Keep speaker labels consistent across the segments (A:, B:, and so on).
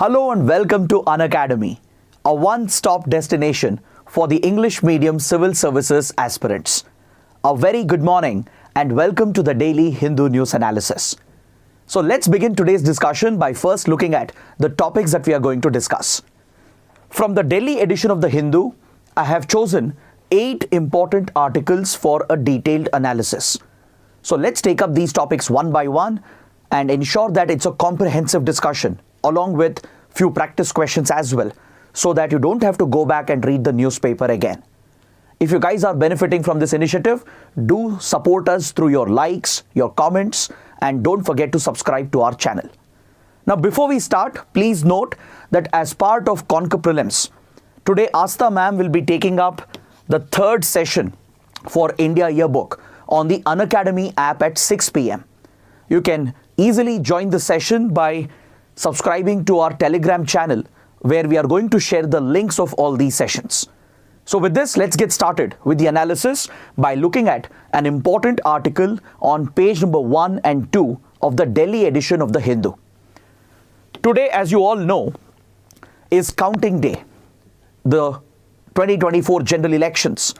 A: Hello and welcome to Unacademy, a one-stop destination for the English medium civil services aspirants. A very good morning and welcome to the daily Hindu news analysis. So let's begin today's discussion by first looking at the topics that we are going to discuss. From the Delhi edition of the Hindu, I have chosen 8 important articles for a detailed analysis. So let's take up these topics one by one and ensure that it's a comprehensive discussion along with few practice questions as well, so that you don't have to go back and read the newspaper again. If you guys are benefiting from this initiative, do support us through your likes, your comments, and don't forget to subscribe to our channel. Now before we start, please note that as part of Conquer Prelims, today Asta ma'am will be taking up the 3rd session for India Yearbook on the Unacademy app at 6 p.m. You can easily join the session by subscribing to our Telegram channel, where we are going to share the links of all these sessions. So with this, let's get started with the analysis by looking at an important article on page number 1 and 2 of the Delhi edition of the Hindu. Today, as you all know, is counting day. The 2024 general elections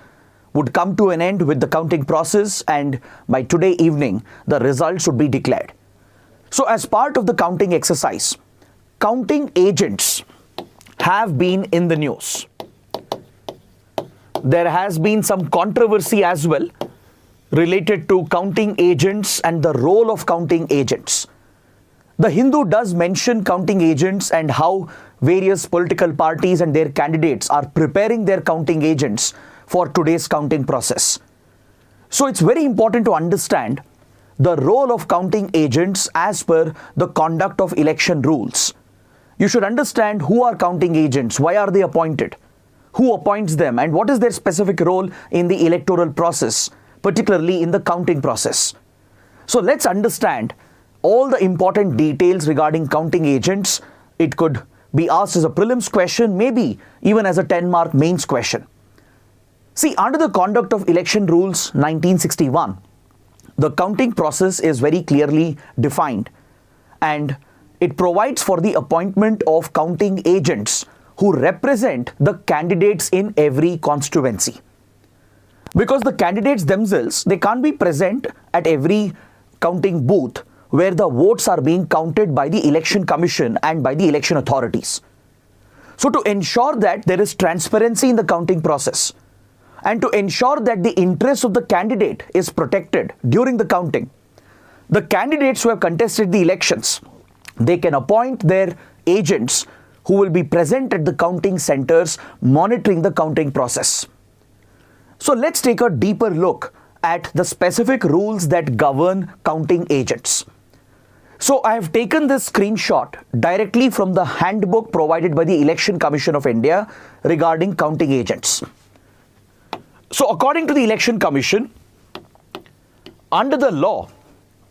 A: would come to an end with the counting process, and by today evening, the results should be declared. So as part of the counting exercise, counting agents have been in the news. There has been some controversy as well related to counting agents and the role of counting agents. The Hindu does mention counting agents and how various political parties and their candidates are preparing their counting agents for today's counting process. So it's very important to understand the role of counting agents as per the conduct of election rules. You should understand who are counting agents, why are they appointed, who appoints them, and what is their specific role in the electoral process, particularly in the counting process. So let's understand all the important details regarding counting agents. It could be asked as a prelims question, maybe even as a 10-mark mains question. See, under the Conduct of Election Rules 1961, the counting process is very clearly defined, and it provides for the appointment of counting agents who represent the candidates in every constituency. Because the candidates themselves, they can't be present at every counting booth where the votes are being counted by the Election Commission and by the election authorities. So to ensure that there is transparency in the counting process, and to ensure that the interest of the candidate is protected during the counting, the candidates who have contested the elections, they can appoint their agents who will be present at the counting centers monitoring the counting process. So let's take a deeper look at the specific rules that govern counting agents. So I have taken this screenshot directly from the handbook provided by the Election Commission of India regarding counting agents. So according to the Election Commission, under the law,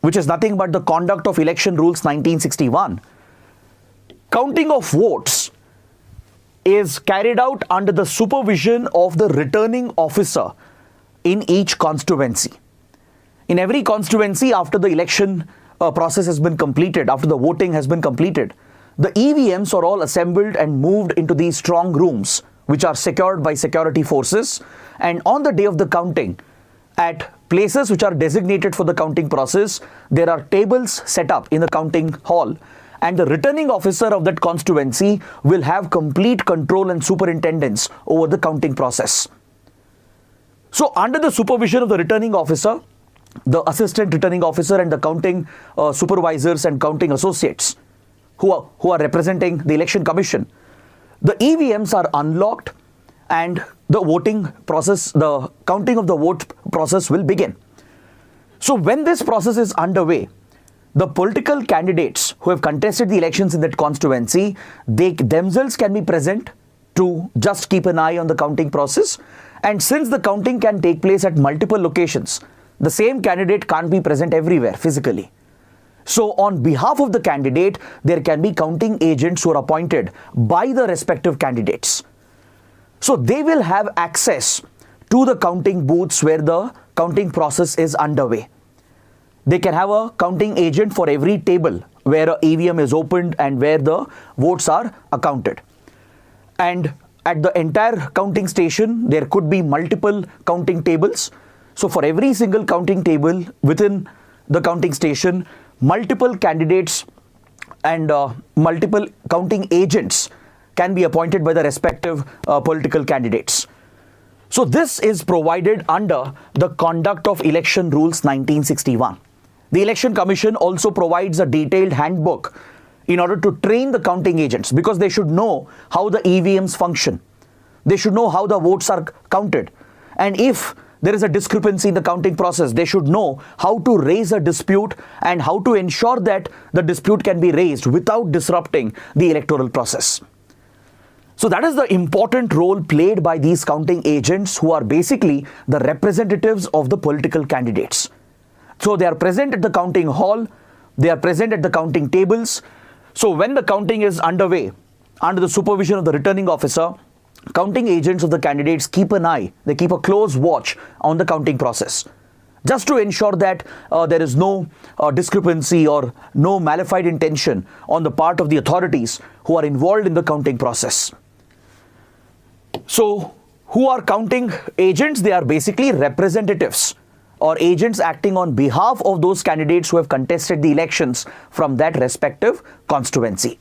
A: which is nothing but the Conduct of Election Rules 1961, counting of votes is carried out under the supervision of the returning officer in each constituency. In every constituency, after the election process has been completed, after the voting has been completed, the EVMs are all assembled and moved into these strong rooms, which are secured by security forces. And on the day of the counting, at places which are designated for the counting process, there are tables set up in the counting hall, and the returning officer of that constituency will have complete control and superintendence over the counting process. So under the supervision of the returning officer, the assistant returning officer and the counting supervisors and counting associates who are representing the Election Commission, the EVMs are unlocked and the voting process, the counting of the vote process will begin. So when this process is underway, the political candidates who have contested the elections in that constituency, they themselves can be present to just keep an eye on the counting process. And since the counting can take place at multiple locations, the same candidate can't be present everywhere physically. So on behalf of the candidate, there can be counting agents who are appointed by the respective candidates. So they will have access to the counting booths where the counting process is underway. they can have a counting agent for every table where a EVM is opened and where the votes are accounted. And at the entire counting station, there could be multiple counting tables. So for every single counting table within the counting station, multiple candidates and multiple counting agents can be appointed by the respective political candidates. So this is provided under the Conduct of Election Rules 1961. The Election Commission also provides a detailed handbook in order to train the counting agents, because they should know how the EVMs function. They should know how the votes are counted. And if there is a discrepancy in the counting process, they should know how to raise a dispute and how to ensure that the dispute can be raised without disrupting the electoral process. So that is the important role played by these counting agents, who are basically the representatives of the political candidates. So they are present at the counting hall, they are present at the counting tables. So when the counting is underway, under the supervision of the returning officer, counting agents of the candidates keep an eye, they keep a close watch on the counting process, just to ensure that there is no discrepancy or no malified intention on the part of the authorities who are involved in the counting process. So who are counting agents? They are basically representatives or agents acting on behalf of those candidates who have contested the elections from that respective constituency.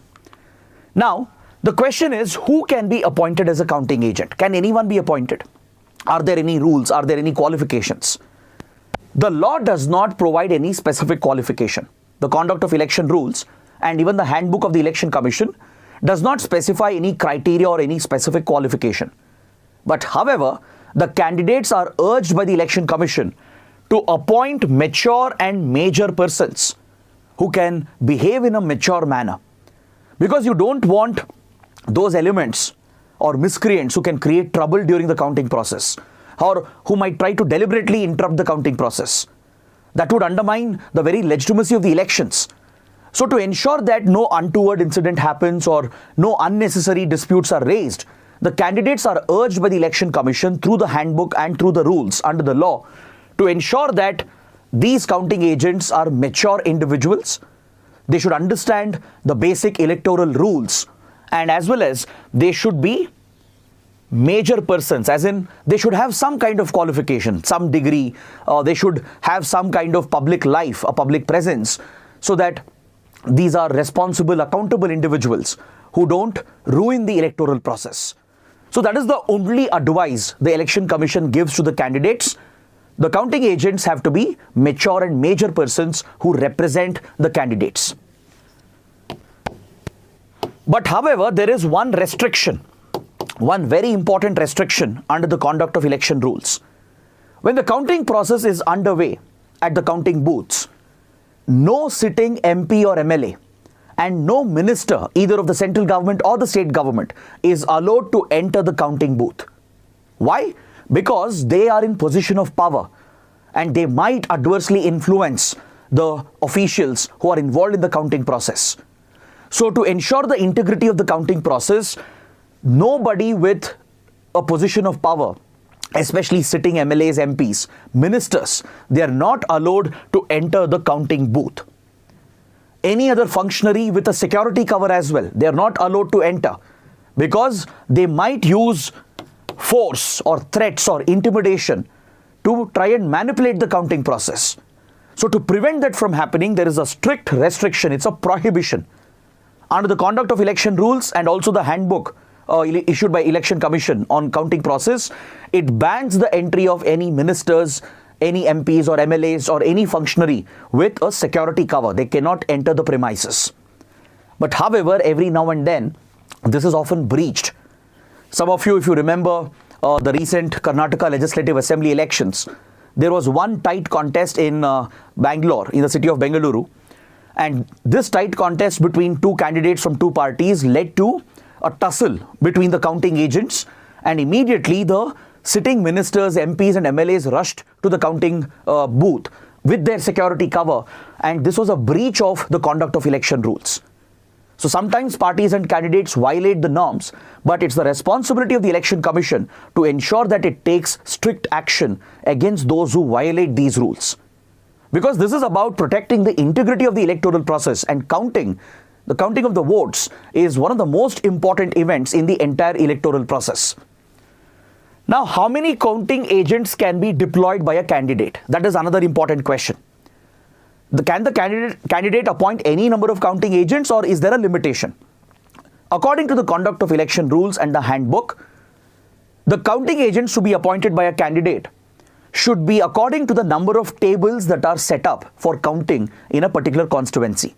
A: Now, the question is, who can be appointed as a counting agent? Can anyone be appointed? Are there any rules? Are there any qualifications? The law does not provide any specific qualification. The Conduct of Election Rules and even the Handbook of the Election Commission does not specify any criteria or any specific qualification. But however, the candidates are urged by the Election Commission to appoint mature and major persons who can behave in a mature manner. Because you don't want those elements or miscreants who can create trouble during the counting process, or who might try to deliberately interrupt the counting process. That would undermine the very legitimacy of the elections. So to ensure that no untoward incident happens or no unnecessary disputes are raised, the candidates are urged by the Election Commission through the handbook and through the rules under the law to ensure that these counting agents are mature individuals. They should understand the basic electoral rules, and as well as they should be major persons, as in they should have some kind of qualification, some degree, they should have some kind of public life, a public presence, so that these are responsible, accountable individuals who don't ruin the electoral process. So that is the only advice the Election Commission gives to the candidates. The counting agents have to be mature and major persons who represent the candidates. But however, there is one restriction, one very important restriction under the Conduct of Election Rules. When the counting process is underway at the counting booths, no sitting MP or MLA and no minister, either of the central government or the state government, is allowed to enter the counting booth. Why? Because they are in position of power and they might adversely influence the officials who are involved in the counting process. So to ensure the integrity of the counting process, nobody with a position of power, especially sitting MLAs, MPs, ministers, they are not allowed to enter the counting booth. Any other functionary with a security cover as well, they are not allowed to enter, because they might use force or threats or intimidation to try and manipulate the counting process. So to prevent that from happening, there is a strict restriction, it's a prohibition. Under the Conduct of Election Rules and also the handbook issued by Election Commission on counting process, it bans the entry of any ministers, any MPs or MLAs or any functionary with a security cover. They cannot enter the premises. But however, every now and then, this is often breached. Some of you, if you remember the recent Karnataka Legislative Assembly elections, there was one tight contest in Bangalore, in the city of Bengaluru. And this tight contest between two candidates from two parties led to a tussle between the counting agents, and immediately the sitting ministers, MPs and MLAs rushed to the counting booth with their security cover, and this was a breach of the Conduct of Election Rules. So sometimes parties and candidates violate the norms, but it's the responsibility of the Election Commission to ensure that it takes strict action against those who violate these rules. because this is about protecting the integrity of the electoral process, and the counting of the votes is one of the most important events in the entire electoral process. Now, how many counting agents can be deployed by a candidate? That is another important question. Can the candidate appoint any number of counting agents, or is there a limitation? According to the conduct of election rules and the handbook, the counting agents to be appointed by a candidate should be according to the number of tables that are set up for counting in a particular constituency.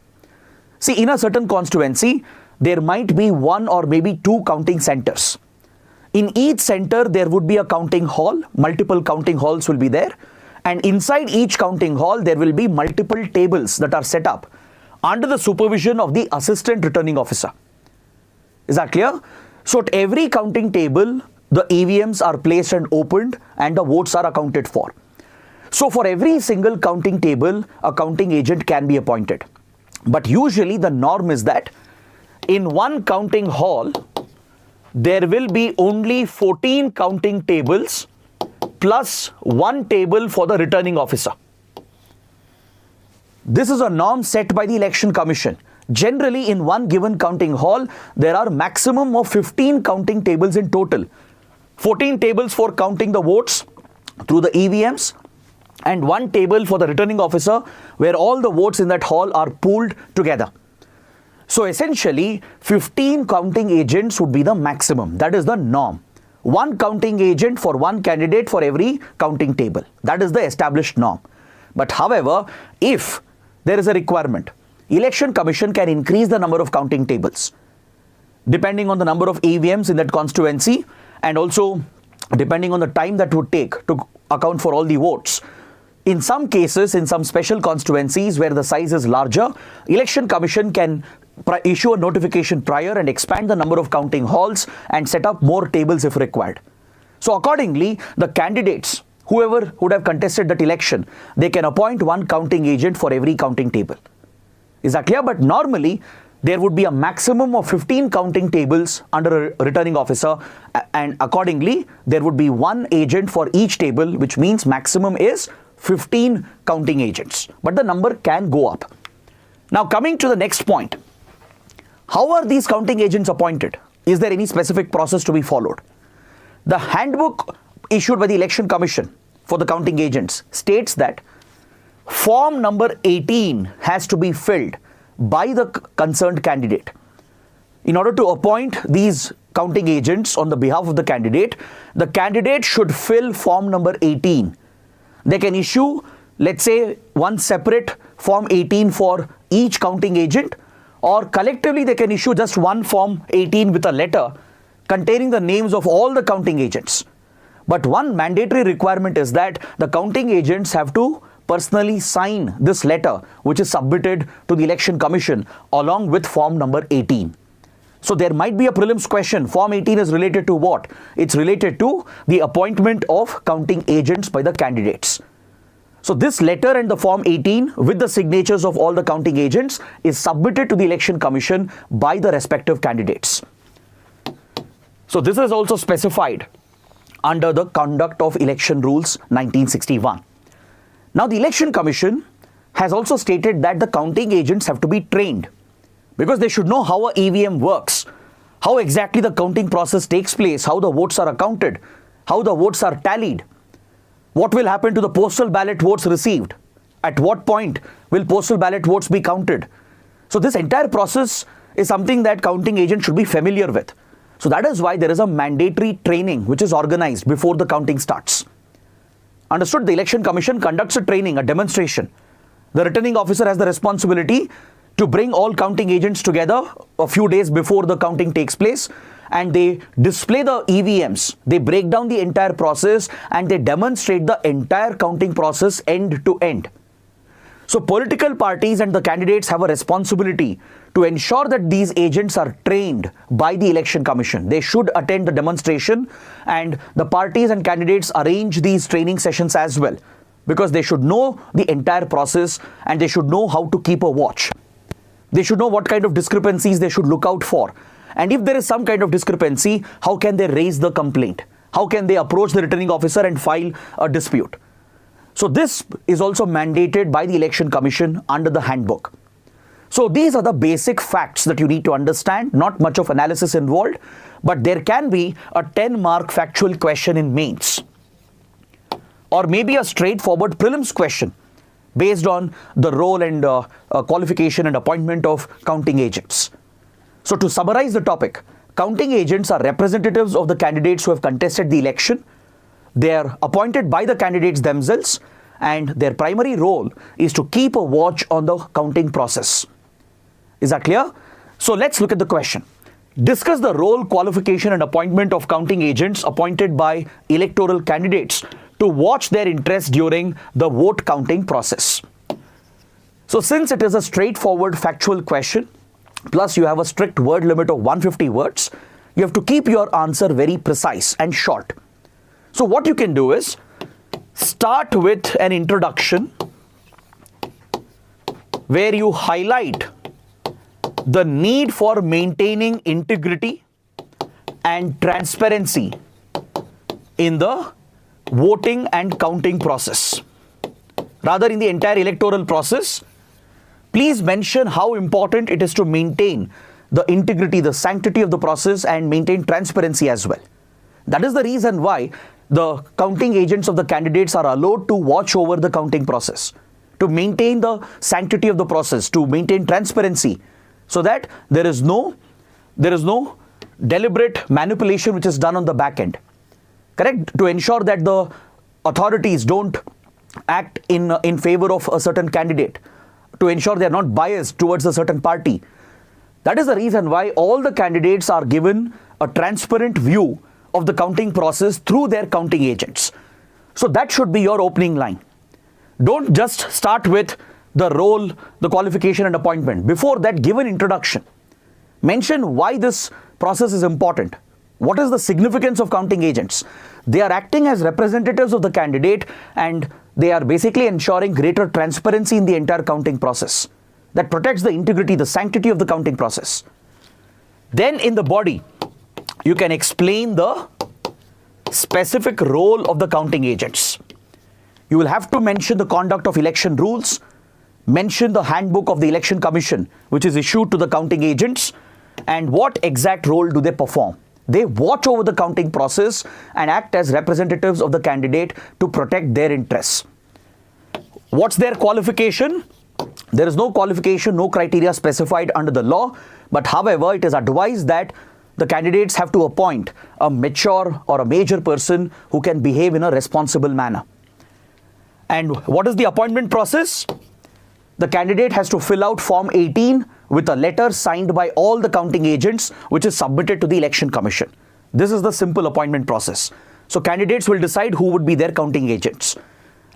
A: See, in a certain constituency, there might be one or maybe two counting centers. In each center, there would be a counting hall, multiple counting halls will be there, and inside each counting hall, there will be multiple tables that are set up under the supervision of the assistant returning officer. Is that clear? So at every counting table, the EVMs are placed and opened and the votes are accounted for. So for every single counting table, a counting agent can be appointed. But usually the norm is that in one counting hall, there will be only 14 counting tables plus one table for the returning officer. This is a norm set by the Election Commission. Generally, in one given counting hall, there are maximum of 15 counting tables in total. 14 tables for counting the votes through the EVMs and one table for the returning officer where all the votes in that hall are pooled together. So essentially, 15 counting agents would be the maximum. That is the norm. One counting agent for one candidate for every counting table. That is the established norm. But however, if there is a requirement, Election Commission can increase the number of counting tables depending on the number of EVMs in that constituency, and also depending on the time that would take to account for all the votes. In some cases, in some special constituencies where the size is larger, Election Commission can issue a notification prior and expand the number of counting halls and set up more tables if required. So accordingly, the candidates, whoever would have contested that election, they can appoint one counting agent for every counting table. Is that clear? But normally, there would be a maximum of 15 counting tables under a returning officer, and accordingly, there would be one agent for each table, which means maximum is 15 counting agents. But the number can go up. Now, coming to the next point, how are these counting agents appointed? Is there any specific process to be followed? The handbook issued by the Election Commission for the counting agents states that form number 18 has to be filled by the concerned candidate. In order to appoint these counting agents on the behalf of the candidate should fill form number 18. They can issue, let's say, one separate form 18 for each counting agent, or collectively they can issue just one form 18 with a letter containing the names of all the counting agents. But one mandatory requirement is that the counting agents have to personally sign this letter which is submitted to the Election Commission along with form number 18. So there might be a prelims question. Form 18 is related to what? It's related to the appointment of counting agents by the candidates. So this letter and the form 18 with the signatures of all the counting agents is submitted to the Election Commission by the respective candidates. So this is also specified under the Conduct of Election Rules 1961. Now, the Election Commission has also stated that the counting agents have to be trained because they should know how a EVM works, how exactly the counting process takes place, how the votes are accounted, how the votes are tallied, what will happen to the postal ballot votes received, at what point will postal ballot votes be counted. So this entire process is something that counting agents should be familiar with. So that is why there is a mandatory training which is organized before the counting starts. Understood? The Election Commission conducts a training, a demonstration. The returning officer has the responsibility to bring all counting agents together a few days before the counting takes place, and they display the EVMs. They break down the entire process and they demonstrate the entire counting process end to end. So political parties and the candidates have a responsibility to ensure that these agents are trained by the Election Commission. They should attend the demonstration, and the parties and candidates arrange these training sessions as well, because they should know the entire process and they should know how to keep a watch. They should know what kind of discrepancies they should look out for. And if there is some kind of discrepancy, how can they raise the complaint? How can they approach the returning officer and file a dispute? So this is also mandated by the Election Commission under the handbook. So these are the basic facts that you need to understand, not much of analysis involved, but there can be a 10-mark factual question in mains, or maybe a straightforward prelims question based on the role and qualification and appointment of counting agents. So to summarize the topic, counting agents are representatives of the candidates who have contested the election. They are appointed by the candidates themselves, and their primary role is to keep a watch on the counting process. Is that clear? So let's look at the question. Discuss the role, qualification and appointment of counting agents appointed by electoral candidates to watch their interests during the vote counting process. So since it is a straightforward factual question, plus you have a strict word limit of 150 words, you have to keep your answer very precise and short. So what you can do is start with an introduction where you highlight the need for maintaining integrity and transparency in the voting and counting process. Rather, in the entire electoral process, please mention how important it is to maintain the integrity, the sanctity of the process, and maintain transparency as well. That is the reason why the counting agents of the candidates are allowed to watch over the counting process, to maintain the sanctity of the process, to maintain transparency, so that there is no deliberate manipulation which is done on the back end. Correct? To ensure that the authorities don't act in favor of a certain candidate, to ensure they are not biased towards a certain party. That is the reason why all the candidates are given a transparent view of the counting process through their counting agents. So that should be your opening line. Don't just start with the role, the qualification and appointment. Before that, give an introduction. Mention why this process is important. What is the significance of counting agents? They are acting as representatives of the candidate, and they are basically ensuring greater transparency in the entire counting process that protects the integrity, the sanctity of the counting process. Then in the body, you can explain the specific role of the counting agents. You will have to mention the conduct of election rules, mention the handbook of the Election Commission, which is issued to the counting agents, and what exact role do they perform. They watch over the counting process and act as representatives of the candidate to protect their interests. What's their qualification? There is no qualification, no criteria specified under the law, but however, it is advised that the candidates have to appoint a mature or a major person who can behave in a responsible manner. And what is the appointment process? The candidate has to fill out Form 18 with a letter signed by all the counting agents, which is submitted to the Election Commission. This is the simple appointment process. So candidates will decide who would be their counting agents.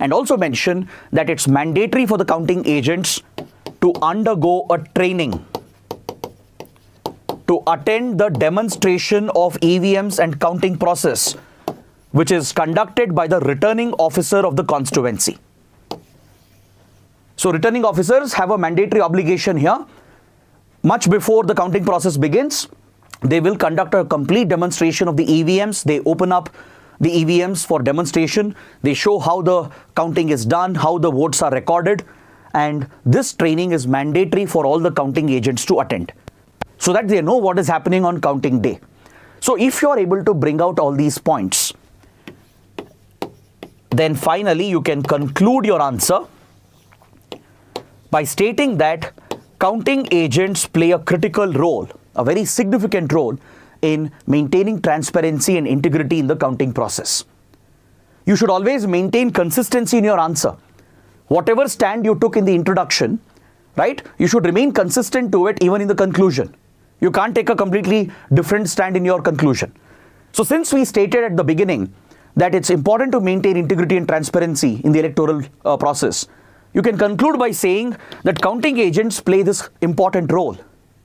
A: And also mention that it's mandatory for the counting agents to undergo a training, to attend the demonstration of EVMs and counting process, which is conducted by the returning officer of the constituency. So returning officers have a mandatory obligation here. Much before the counting process begins, they will conduct a complete demonstration of the EVMs. They open up the EVMs for demonstration. They show how the counting is done, how the votes are recorded. And this training is mandatory for all the counting agents to attend, so that they know what is happening on counting day. So if you are able to bring out all these points, then finally you can conclude your answer by stating that counting agents play a critical role, a very significant role in maintaining transparency and integrity in the counting process. You should always maintain consistency in your answer. Whatever stand you took in the introduction, right, you should remain consistent to it even in the conclusion. You can't take a completely different stand in your conclusion. So since we stated at the beginning that it's important to maintain integrity and transparency in the electoral process, you can conclude by saying that counting agents play this important role.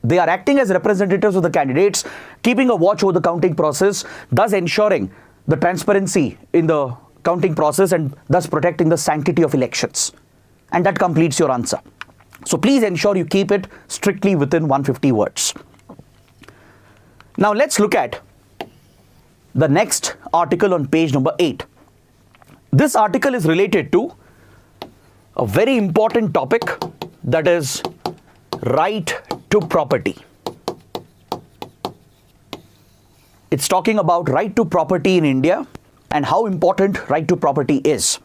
A: They are acting as representatives of the candidates, keeping a watch over the counting process, thus ensuring the transparency in the counting process and thus protecting the sanctity of elections. And that completes your answer. So please ensure you keep it strictly within 150 words. Now let's look at the next article on page number 8. This article is related to a very important topic, that is right to property. It's talking about right to property in India and how important right to property is.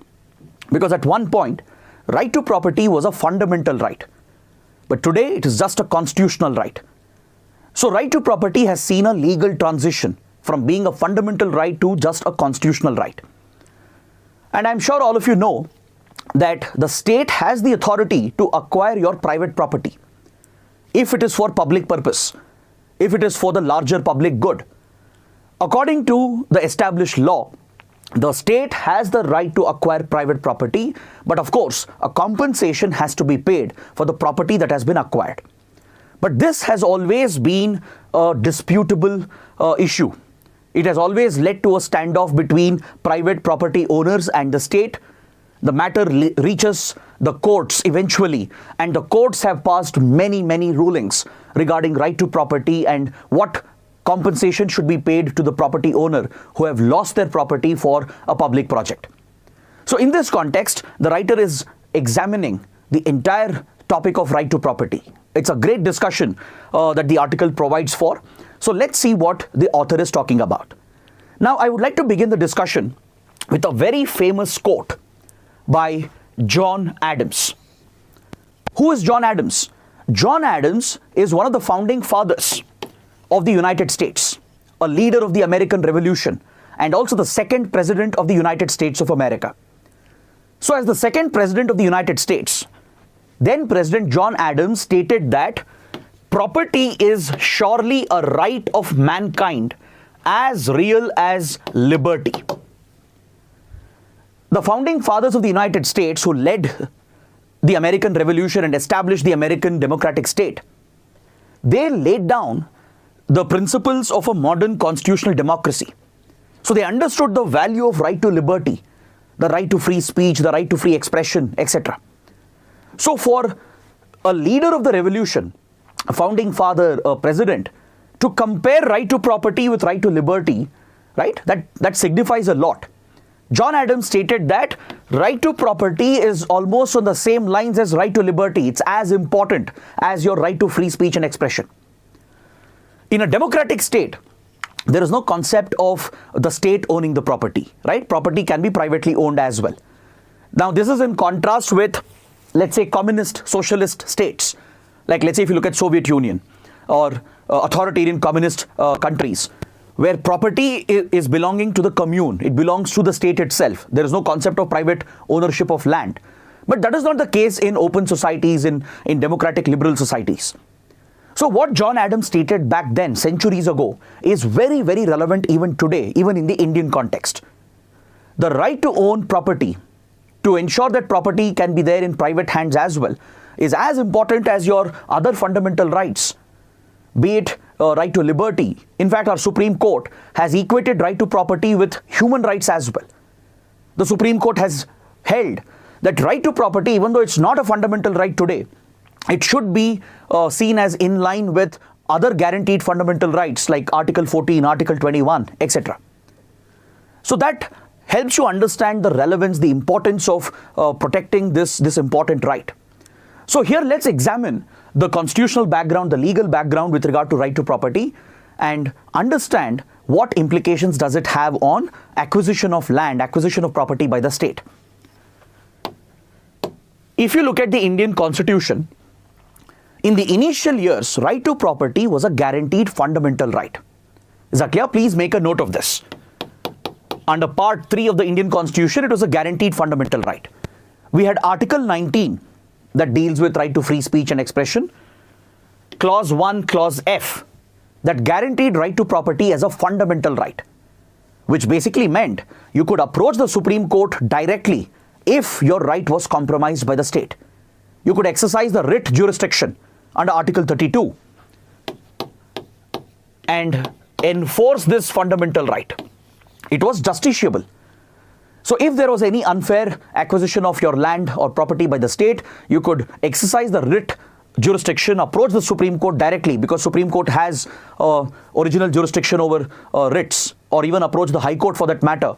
A: Because at one point, right to property was a fundamental right. But today, it is just a constitutional right. So right to property has seen a legal transition from being a fundamental right to just a constitutional right. And I'm sure all of you know that the state has the authority to acquire your private property if it is for public purpose, if it is for the larger public good. According to the established law, the state has the right to acquire private property, but of course, a compensation has to be paid for the property that has been acquired. But this has always been a disputable issue. It has always led to a standoff between private property owners and the state. The matter reaches the courts eventually, and the courts have passed many rulings regarding right to property and what compensation should be paid to the property owner who have lost their property for a public project. So in this context, the writer is examining the entire topic of right to property. It's a great discussion that the article provides for. So let's see what the author is talking about. Now, I would like to begin the discussion with a very famous quote by John Adams. Who is John Adams? John Adams is one of the founding fathers of the United States, a leader of the American Revolution, and also the second president of the United States of America. So as the second president of the United States, then President John Adams stated that property is surely a right of mankind as real as liberty. The founding fathers of the United States who led the American Revolution and established the American democratic state, they laid down the principles of a modern constitutional democracy. So they understood the value of right to liberty, the right to free speech, the right to free expression, etc. So for a leader of the revolution, a founding father, a president, to compare right to property with right to liberty, right, that signifies a lot. John Adams stated that right to property is almost on the same lines as right to liberty. It's as important as your right to free speech and expression. In a democratic state, there is no concept of the state owning the property, right? Property can be privately owned as well. Now, this is in contrast with, let's say, communist, socialist states. Like, let's say, if you look at Soviet Union or authoritarian communist countries, where property is belonging to the commune. It belongs to the state itself. There is no concept of private ownership of land. But that is not the case in open societies, in democratic liberal societies. So what John Adams stated back then, centuries ago, is very relevant even today, even in the Indian context. The right to own property, to ensure that property can be there in private hands as well, is as important as your other fundamental rights, be it right to liberty. In fact, our Supreme Court has equated right to property with human rights as well. The Supreme Court has held that right to property, even though it's not a fundamental right today, it should be seen as in line with other guaranteed fundamental rights like Article 14, Article 21, etc. So that helps you understand the relevance, the importance of protecting this important right. So here let's examine the constitutional background, the legal background with regard to right to property, and understand what implications does it have on acquisition of land, acquisition of property by the state. If you look at the Indian Constitution, in the initial years, right to property was a guaranteed fundamental right. Is that clear? Please make a note of this. Under Part 3 of the Indian Constitution, it was a guaranteed fundamental right. We had Article 19 that deals with right to free speech and expression. Clause 1, Clause F, that guaranteed right to property as a fundamental right, which basically meant you could approach the Supreme Court directly if your right was compromised by the state. You could exercise the writ jurisdiction under Article 32 and enforce this fundamental right. It was justiciable. So if there was any unfair acquisition of your land or property by the state, you could exercise the writ jurisdiction, approach the Supreme Court directly, because Supreme Court has original jurisdiction over writs, or even approach the High Court for that matter,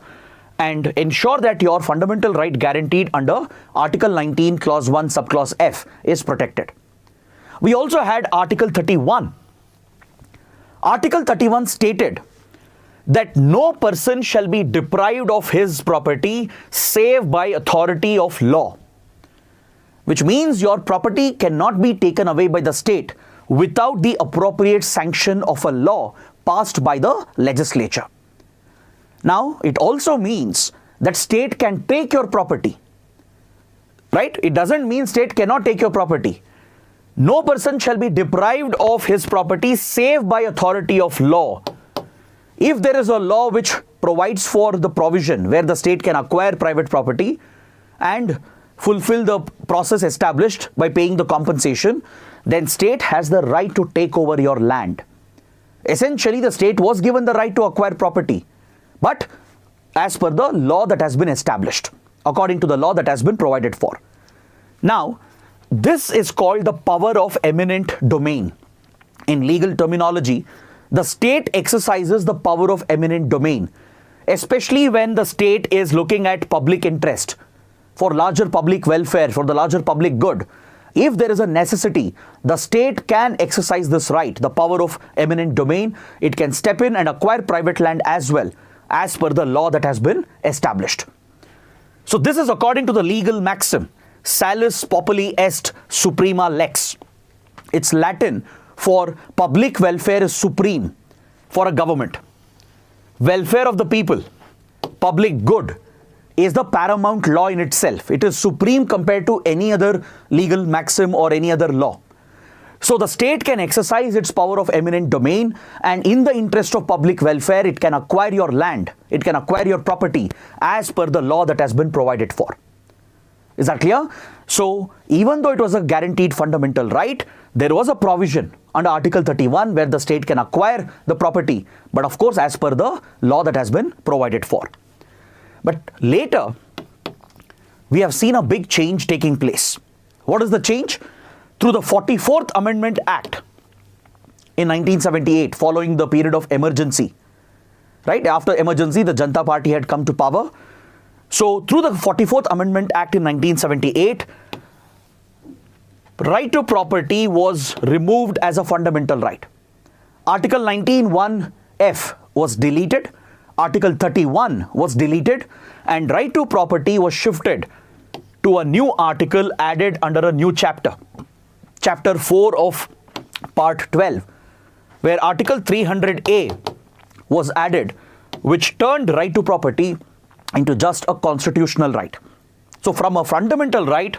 A: and ensure that your fundamental right guaranteed under Article 19, Clause 1, Subclause F is protected. We also had Article 31. Article 31 stated that no person shall be deprived of his property save by authority of law, which means your property cannot be taken away by the state without the appropriate sanction of a law passed by the legislature. Now, it also means that state can take your property, right? It doesn't mean state cannot take your property. No person shall be deprived of his property save by authority of law. If there is a law which provides for the provision where the state can acquire private property and fulfill the process established by paying the compensation, then state has the right to take over your land. Essentially, the state was given the right to acquire property, but as per the law that has been established, according to the law that has been provided for. Now, this is called the power of eminent domain. In legal terminology, the state exercises the power of eminent domain, especially when the state is looking at public interest, for larger public welfare, for the larger public good. If there is a necessity, the state can exercise this right, the power of eminent domain. It can step in and acquire private land as well, as per the law that has been established. So this is according to the legal maxim, salus populi est suprema lex. It's Latin for public welfare is supreme for a government. Welfare of the people, public good, is the paramount law in itself. It is supreme compared to any other legal maxim or any other law. So the state can exercise its power of eminent domain, and in the interest of public welfare, it can acquire your land, it can acquire your property as per the law that has been provided for. Is that clear? So even though it was a guaranteed fundamental right, there was a provision under Article 31 where the state can acquire the property, but of course as per the law that has been provided for. But later, we have seen a big change taking place. What is the change? Through the 44th Amendment Act in 1978, following the period of emergency, right? After emergency, the Janata Party had come to power. So through the 44th Amendment Act in 1978, right to property was removed as a fundamental right. Article 19(1)(f) was deleted, Article 31 was deleted, and right to property was shifted to a new article added under a new chapter, Chapter 4 of Part 12, where Article 300A was added, which turned right to property into just a constitutional right. So from a fundamental right,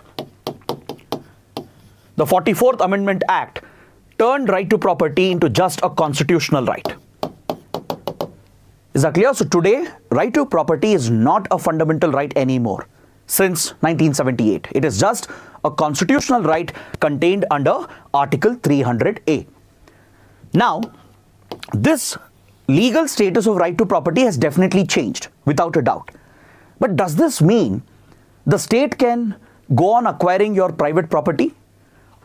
A: the 44th Amendment Act turned right to property into just a constitutional right. Is that clear? So today, right to property is not a fundamental right anymore since 1978. It is just a constitutional right contained under Article 300A. Now, this legal status of right to property has definitely changed, without a doubt. But does this mean the state can go on acquiring your private property?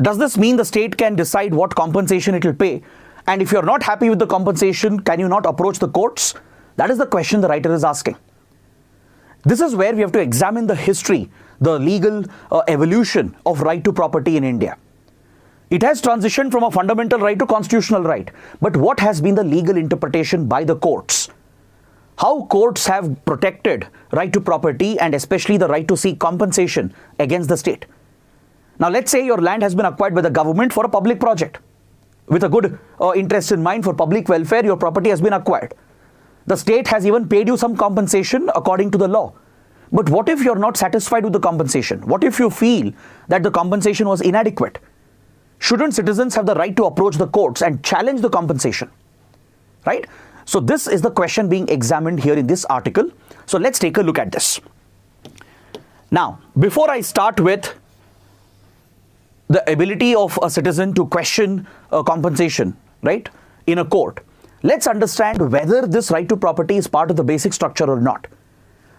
A: Does this mean the state can decide what compensation it will pay? And if you're not happy with the compensation, can you not approach the courts? That is the question the writer is asking. This is where we have to examine the history, the legal evolution of right to property in India. It has transitioned from a fundamental right to constitutional right. But what has been the legal interpretation by the courts? How courts have protected right to property and especially the right to seek compensation against the state? Now, let's say your land has been acquired by the government for a public project. With a good interest in mind for public welfare, your property has been acquired. The state has even paid you some compensation according to the law. But what if you're not satisfied with the compensation? What if you feel that the compensation was inadequate? Shouldn't citizens have the right to approach the courts and challenge the compensation? Right? So this is the question being examined here in this article. So let's take a look at this. Now, before I start with the ability of a citizen to question compensation, right, in a court, let's understand whether this right to property is part of the basic structure or not.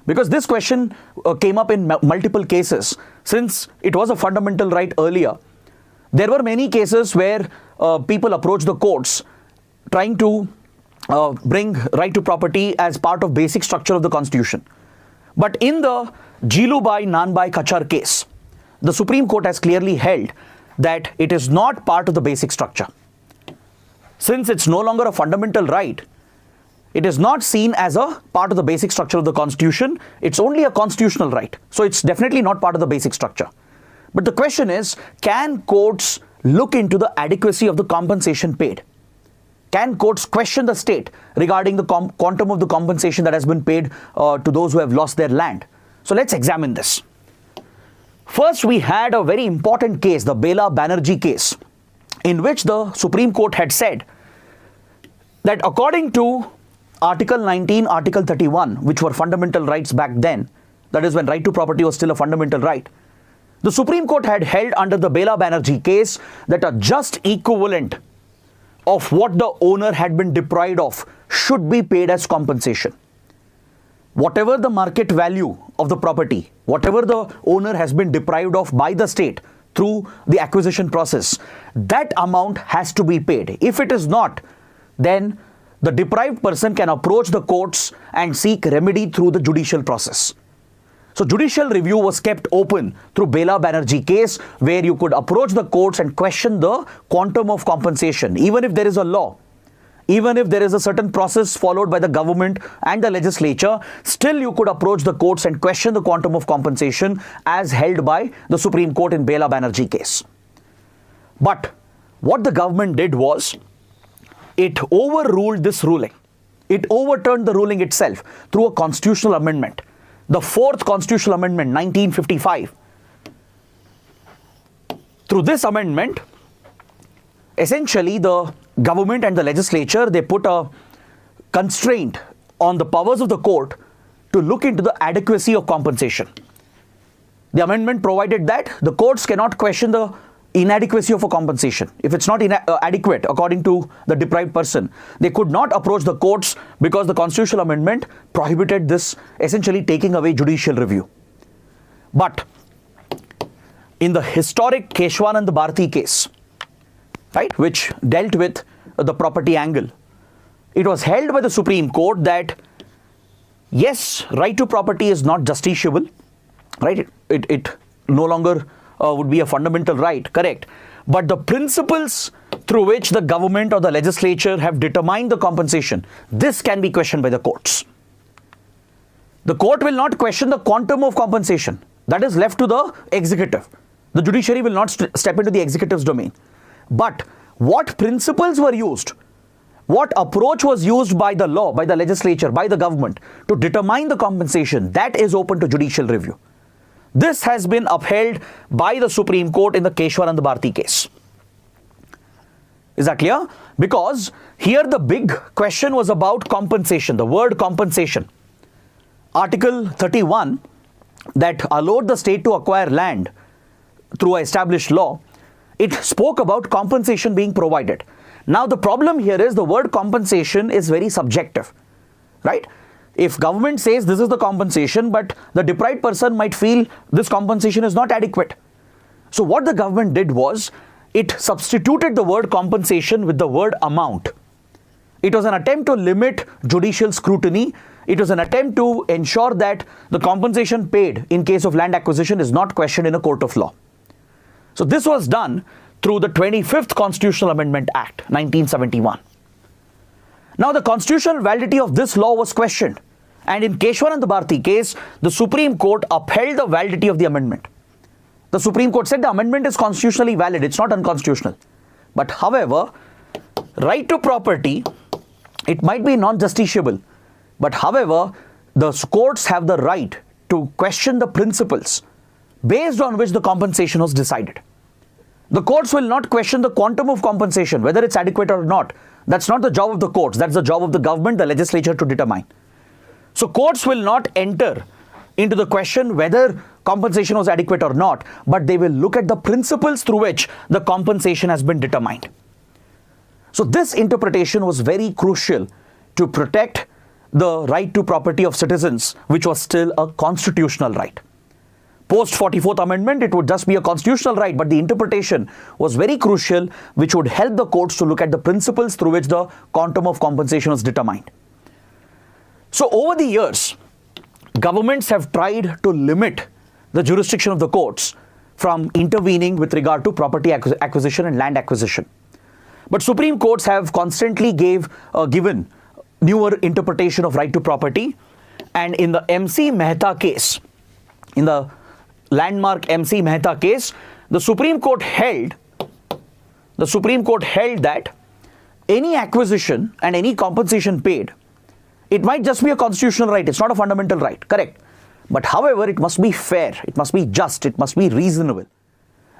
A: Because this question came up in multiple cases. Since it was a fundamental right earlier, there were many cases where people approached the courts trying to bring right to property as part of basic structure of the constitution. But in the Jilubai Nanbai Kachar case, the Supreme Court has clearly held that it is not part of the basic structure. Since it's no longer a fundamental right, it is not seen as a part of the basic structure of the Constitution. It's only a constitutional right. So it's definitely not part of the basic structure. But the question is, can courts look into the adequacy of the compensation paid? Can courts question the state regarding the quantum of the compensation that has been paid to those who have lost their land? So let's examine this. First, we had a very important case, the Bela Banerjee case, in which the Supreme Court had said that according to Article 19, Article 31, which were fundamental rights back then, that is when right to property was still a fundamental right, the Supreme Court had held under the Bela Banerjee case that a just equivalent of what the owner had been deprived of should be paid as compensation. Whatever the market value of the property, whatever the owner has been deprived of by the state through the acquisition process, that amount has to be paid. If it is not, then the deprived person can approach the courts and seek remedy through the judicial process. So judicial review was kept open through Bela Banerjee case, where you could approach the courts and question the quantum of compensation. Even if there is a law, even if there is a certain process followed by the government and the legislature, still you could approach the courts and question the quantum of compensation as held by the Supreme Court in Bela Banerjee case. But what the government did was, it overruled this ruling. It overturned the ruling itself through a constitutional amendment. The 4th Constitutional Amendment, 1955. Through this amendment, essentially the government and the legislature, they put a constraint on the powers of the court to look into the adequacy of compensation. The amendment provided that the courts cannot question the inadequacy of a compensation. If it's not adequate according to the deprived person, they could not approach the courts because the constitutional amendment prohibited this, essentially taking away judicial review. But in the historic Keshwanand Bharati case, right, which dealt with the property angle, it was held by the Supreme Court that yes, right to property is not justiciable, right? It no longer would be a fundamental right, correct. But the principles through which the government or the legislature have determined the compensation, this can be questioned by the courts. The court will not question the quantum of compensation. That is left to the executive. The judiciary will not step into the executive's domain. But what principles were used, what approach was used by the law, by the legislature, by the government to determine the compensation, that is open to judicial review. This has been upheld by the Supreme Court in the Keshwanand Bharati case. Is that clear? Because here the big question was about compensation, the word compensation. Article 31 that allowed the state to acquire land through an established law, it spoke about compensation being provided. Now the problem here is the word compensation is very subjective, right? If government says this is the compensation, but the deprived person might feel this compensation is not adequate. So what the government did was, it substituted the word compensation with the word amount. It was an attempt to limit judicial scrutiny. It was an attempt to ensure that the compensation paid in case of land acquisition is not questioned in a court of law. So this was done through the 25th Constitutional Amendment Act, 1971. Now the constitutional validity of this law was questioned, and in Keshwanand Bharati case, the Supreme Court upheld the validity of the amendment. The Supreme Court said the amendment is constitutionally valid, it's not unconstitutional. But however, right to property, it might be non-justiciable, but however, the courts have the right to question the principles based on which the compensation was decided. The courts will not question the quantum of compensation, whether it's adequate or not. That's not the job of the courts. That's the job of the government, the legislature to determine. So courts will not enter into the question whether compensation was adequate or not, but they will look at the principles through which the compensation has been determined. So this interpretation was very crucial to protect the right to property of citizens, which was still a constitutional right. Post 44th Amendment, it would just be a constitutional right, but the interpretation was very crucial, which would help the courts to look at the principles through which the quantum of compensation was determined. So over the years, governments have tried to limit the jurisdiction of the courts from intervening with regard to property acquisition and land acquisition. But Supreme Courts have constantly given newer interpretation of right to property. And in the MC Mehta case, in the landmark MC Mehta case, the Supreme Court held that any acquisition and any compensation paid, it might just be a constitutional right. It's not a fundamental right. Correct. But however, it must be fair. It must be just. It must be reasonable.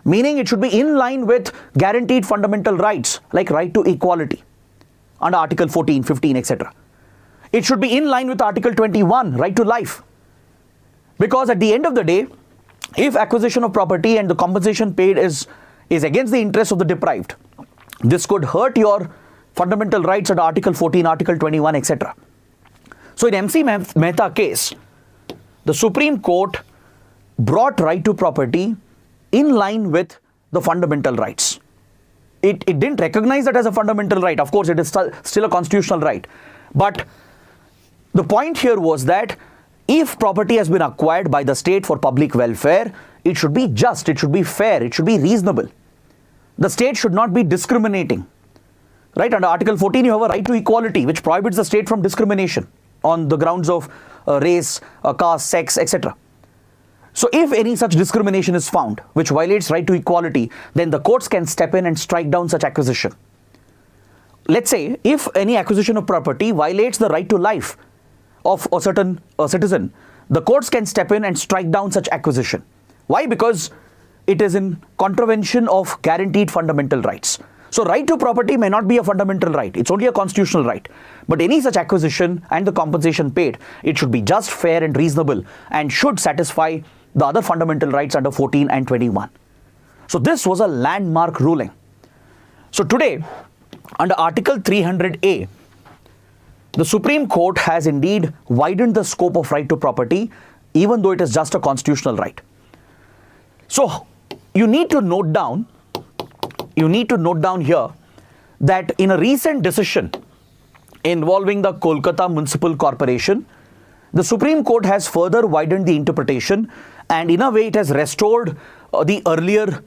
A: Meaning it should be in line with guaranteed fundamental rights like right to equality under Article 14, 15, etc. It should be in line with Article 21, right to life. Because at the end of the day, if acquisition of property and the compensation paid is against the interests of the deprived, this could hurt your fundamental rights under Article 14, Article 21, etc. So in MC Mehta case, the Supreme Court brought right to property in line with the fundamental rights. It didn't recognize that as a fundamental right. Of course, it is still a constitutional right. But the point here was that if property has been acquired by the state for public welfare, it should be just, it should be fair, it should be reasonable. The state should not be discriminating. Right? Under Article 14, you have a right to equality, which prohibits the state from discrimination on the grounds of race, caste, sex, etc. So if any such discrimination is found, which violates right to equality, then the courts can step in and strike down such acquisition. Let's say if any acquisition of property violates the right to life of a certain citizen, the courts can step in and strike down such acquisition. Why? Because it is in contravention of guaranteed fundamental rights. So right to property may not be a fundamental right. It's only a constitutional right. But any such acquisition and the compensation paid, it should be just, fair and reasonable and should satisfy the other fundamental rights under 14 and 21. So this was a landmark ruling. So today, under Article 300A, the Supreme Court has indeed widened the scope of right to property, even though it is just a constitutional right. So you need to note down here that in a recent decision involving the Kolkata Municipal Corporation, the Supreme Court has further widened the interpretation, and in a way it has restored the earlier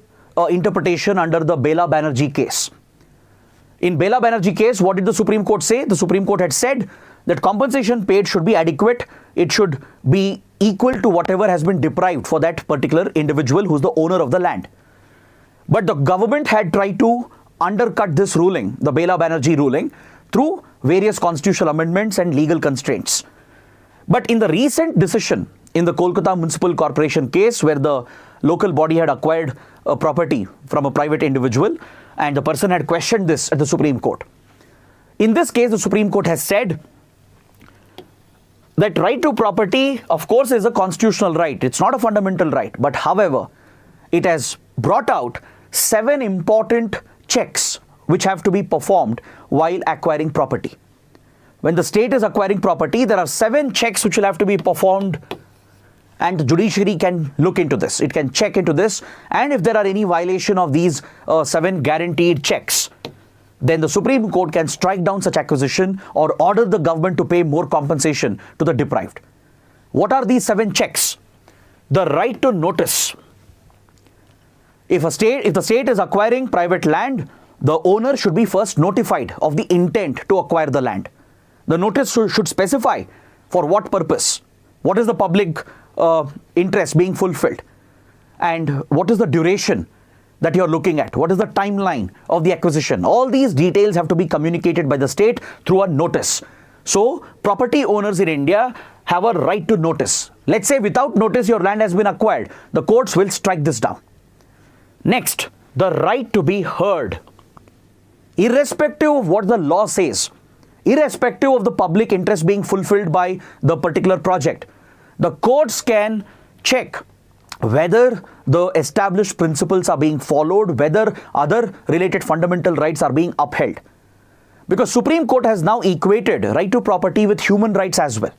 A: interpretation under the Bela Banerjee case. In Bela Banerjee case, what did the Supreme Court say? The Supreme Court had said that compensation paid should be adequate. It should be equal to whatever has been deprived for that particular individual who's the owner of the land. But the government had tried to undercut this ruling, the Bela Banerjee ruling, through various constitutional amendments and legal constraints. But in the recent decision in the Kolkata Municipal Corporation case, where the local body had acquired a property from a private individual and the person had questioned this at the Supreme Court. In this case, the Supreme Court has said that right to property, of course, is a constitutional right. It's not a fundamental right. But however, it has brought out 7 important checks which have to be performed while acquiring property. When the state is acquiring property, there are 7 checks which will have to be performed, and the judiciary can look into this. It can check into this, and if there are any violation of these 7 guaranteed checks, then the Supreme Court can strike down such acquisition or order the government to pay more compensation to the deprived. What are these 7 checks? The right to notice. If the state is acquiring private land, the owner should be first notified of the intent to acquire the land. The notice should specify for what purpose, what is the public interest being fulfilled, and what is the duration that you're looking at, what is the timeline of the acquisition. All these details have to be communicated by the state through a notice. So property owners in India have a right to notice. Let's say without notice your land has been acquired, the courts will strike this down. Next, the right to be heard. Irrespective of what the law says, irrespective of the public interest being fulfilled by the particular project, the courts can check whether the established principles are being followed, whether other related fundamental rights are being upheld. Because Supreme Court has now equated right to property with human rights as well.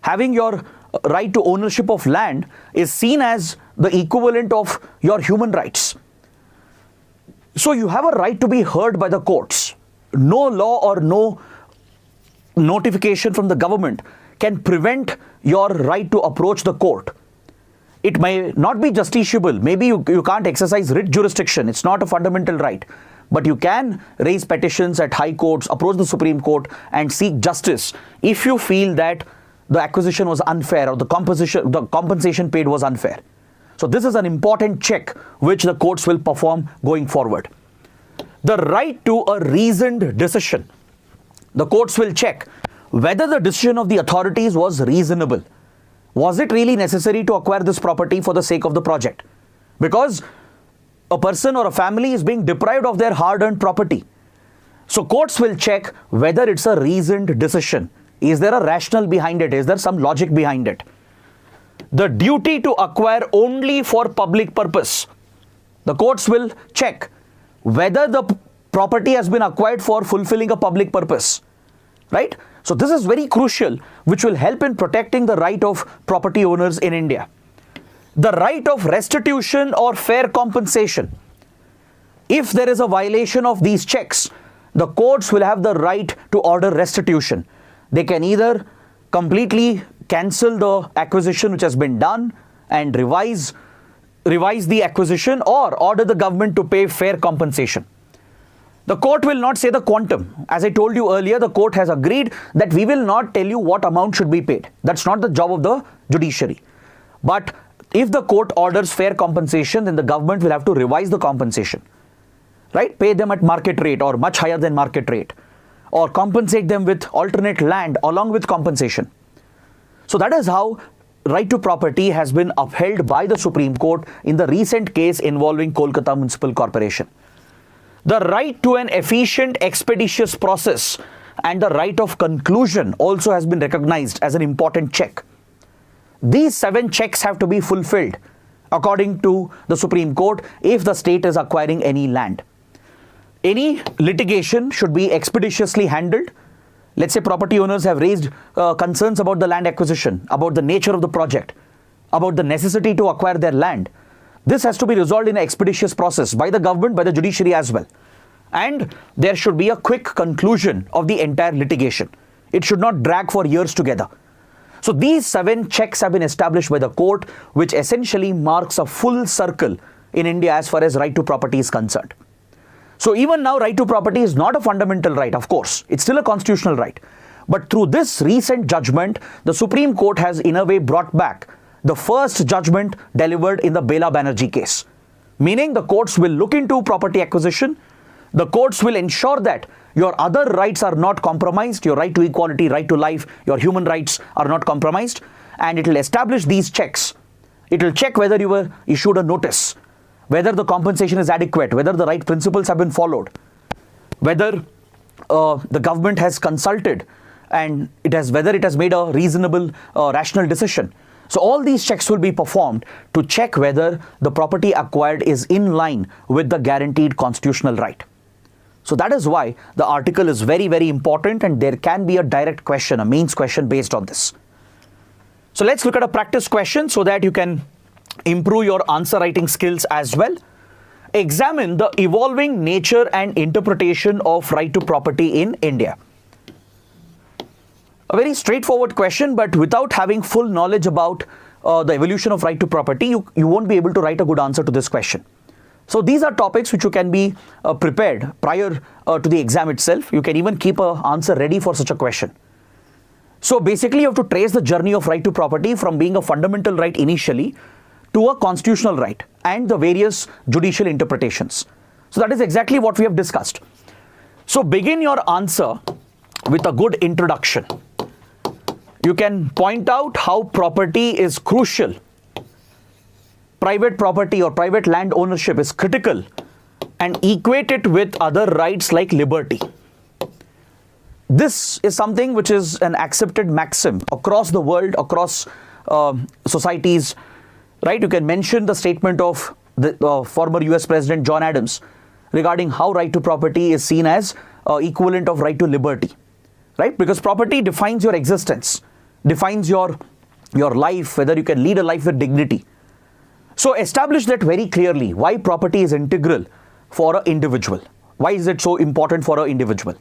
A: Having your right to ownership of land is seen as the equivalent of your human rights. So you have a right to be heard by the courts. No law or no notification from the government can prevent your right to approach the court. It may not be justiciable. Maybe you can't exercise writ jurisdiction. It's not a fundamental right. But you can raise petitions at high courts, approach the Supreme Court and seek justice if you feel that the acquisition was unfair or the compensation paid was unfair. So this is an important check which the courts will perform going forward. The right to a reasoned decision. The courts will check whether the decision of the authorities was reasonable. Was it really necessary to acquire this property for the sake of the project? Because a person or a family is being deprived of their hard-earned property. So courts will check whether it's a reasoned decision. Is there a rationale behind it? Is there some logic behind it? The duty to acquire only for public purpose. The courts will check whether the property has been acquired for fulfilling a public purpose. Right? So this is very crucial, which will help in protecting the right of property owners in India. The right of restitution or fair compensation. If there is a violation of these checks, the courts will have the right to order restitution. They can either completely cancel the acquisition which has been done and revise the acquisition, or order the government to pay fair compensation. The court will not say the quantum. As I told you earlier, the court has agreed that we will not tell you what amount should be paid. That's not the job of the judiciary. But if the court orders fair compensation, then the government will have to revise the compensation. Right? Pay them at market rate or much higher than market rate, or compensate them with alternate land along with compensation. So that is how right to property has been upheld by the Supreme Court in the recent case involving Kolkata Municipal Corporation. The right to an efficient, expeditious process and the right of conclusion also has been recognized as an important check. These 7 checks have to be fulfilled according to the Supreme Court if the state is acquiring any land. Any litigation should be expeditiously handled. Let's say property owners have raised concerns about the land acquisition, about the nature of the project, about the necessity to acquire their land. This has to be resolved in an expeditious process by the government, by the judiciary as well. And there should be a quick conclusion of the entire litigation. It should not drag for years together. So these 7 checks have been established by the court, which essentially marks a full circle in India as far as right to property is concerned. So even now, right to property is not a fundamental right, of course. It's still a constitutional right. But through this recent judgment, the Supreme Court has in a way brought back the first judgment delivered in the Bela Banerjee case. Meaning the courts will look into property acquisition. The courts will ensure that your other rights are not compromised. Your right to equality, right to life, your human rights are not compromised. And it will establish these checks. It will check whether you were issued a notice, whether the compensation is adequate, whether the right principles have been followed, whether the government has consulted and whether it has made a reasonable, rational decision. So all these checks will be performed to check whether the property acquired is in line with the guaranteed constitutional right. So that is why the article is very, very important, and there can be a direct question, a mains question based on this. So let's look at a practice question so that you can improve your answer writing skills as well. Examine the evolving nature and interpretation of right to property in India. A very straightforward question, but without having full knowledge about the evolution of right to property, you won't be able to write a good answer to this question. So these are topics which you can be prepared prior to the exam itself. You can even keep an answer ready for such a question. So basically, you have to trace the journey of right to property from being a fundamental right initially to a constitutional right and the various judicial interpretations. So that is exactly what we have discussed. So begin your answer with a good introduction. You can point out how property is crucial. Private property or private land ownership is critical, and equate it with other rights like liberty. This is something which is an accepted maxim across the world, across societies, right? You can mention the statement of the former US President John Adams regarding how right to property is seen as equivalent of right to liberty, right? Because property defines your existence, defines your life, whether you can lead a life with dignity. So establish that very clearly, why property is integral for an individual. Why is it so important for an individual?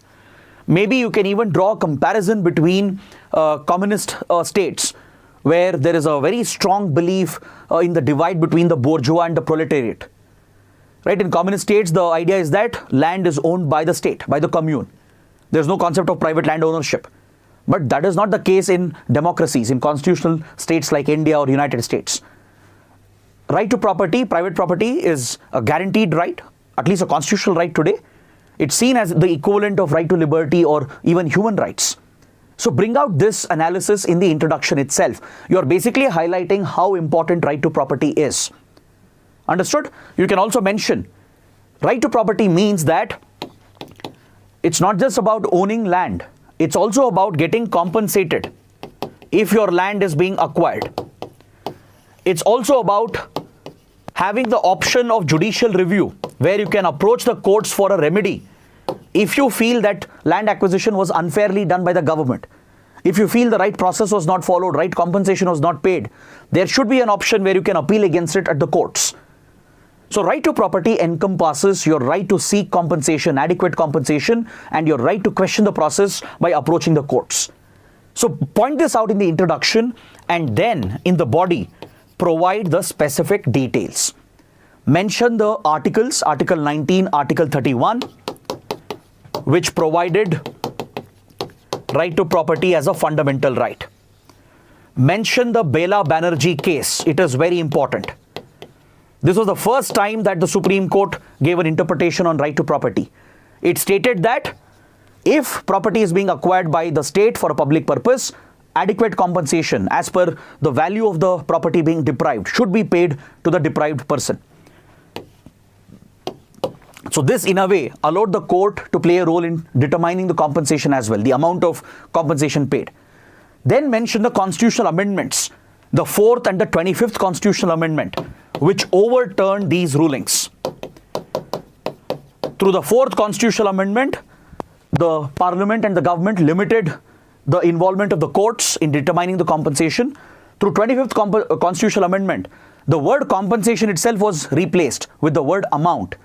A: Maybe you can even draw a comparison between communist states where there is a very strong belief in the divide between the bourgeois and the proletariat. Right? In communist states, the idea is that land is owned by the state, by the commune. There's no concept of private land ownership. But that is not the case in democracies, in constitutional states like India or United States. Right to property, private property, is a guaranteed right, at least a constitutional right today. It's seen as the equivalent of right to liberty or even human rights. So bring out this analysis in the introduction itself. You're basically highlighting how important right to property is. Understood? You can also mention right to property means that it's not just about owning land. It's also about getting compensated if your land is being acquired. It's also about having the option of judicial review, where you can approach the courts for a remedy if you feel that land acquisition was unfairly done by the government. If you feel the right process was not followed, right compensation was not paid, there should be an option where you can appeal against it at the courts. So right to property encompasses your right to seek compensation, adequate compensation, and your right to question the process by approaching the courts. So point this out in the introduction, and then in the body, provide the specific details. Mention the articles, Article 19, Article 31, which provided right to property as a fundamental right. Mention the Bela Banerjee case. It is very important. This was the first time that the Supreme Court gave an interpretation on right to property. It stated that if property is being acquired by the state for a public purpose, adequate compensation as per the value of the property being deprived should be paid to the deprived person. So this, in a way, allowed the court to play a role in determining the compensation as well, the amount of compensation paid. Then mention the constitutional amendments, the 4th and the 25th constitutional amendment, which overturned these rulings. Through the 4th constitutional amendment, the parliament and the government limited the involvement of the courts in determining the compensation. Through 25th constitutional amendment, the word compensation itself was replaced with the word amount,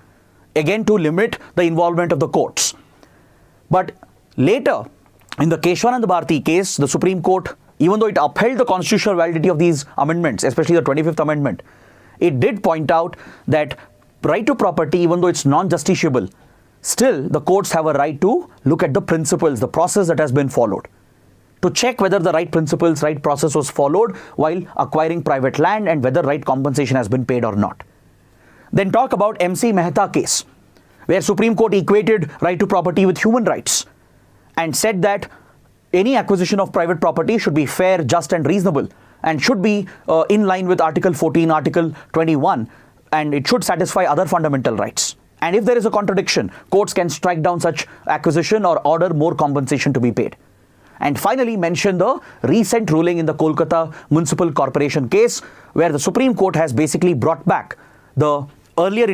A: again to limit the involvement of the courts. But later, in the Keshwanand Bharati case, the Supreme Court, even though it upheld the constitutional validity of these amendments, especially the 25th amendment, it did point out that right to property, even though it's non-justiciable, still the courts have a right to look at the principles, the process that has been followed, to check whether the right principles, right process was followed while acquiring private land and whether right compensation has been paid or not. Then talk about MC Mehta case, where Supreme Court equated right to property with human rights and said that any acquisition of private property should be fair, just and reasonable, and should be in line with Article 14, Article 21, and it should satisfy other fundamental rights. And if there is a contradiction, courts can strike down such acquisition or order more compensation to be paid. And finally, mention the recent ruling in the Kolkata Municipal Corporation case, where the Supreme Court has basically brought back the earlier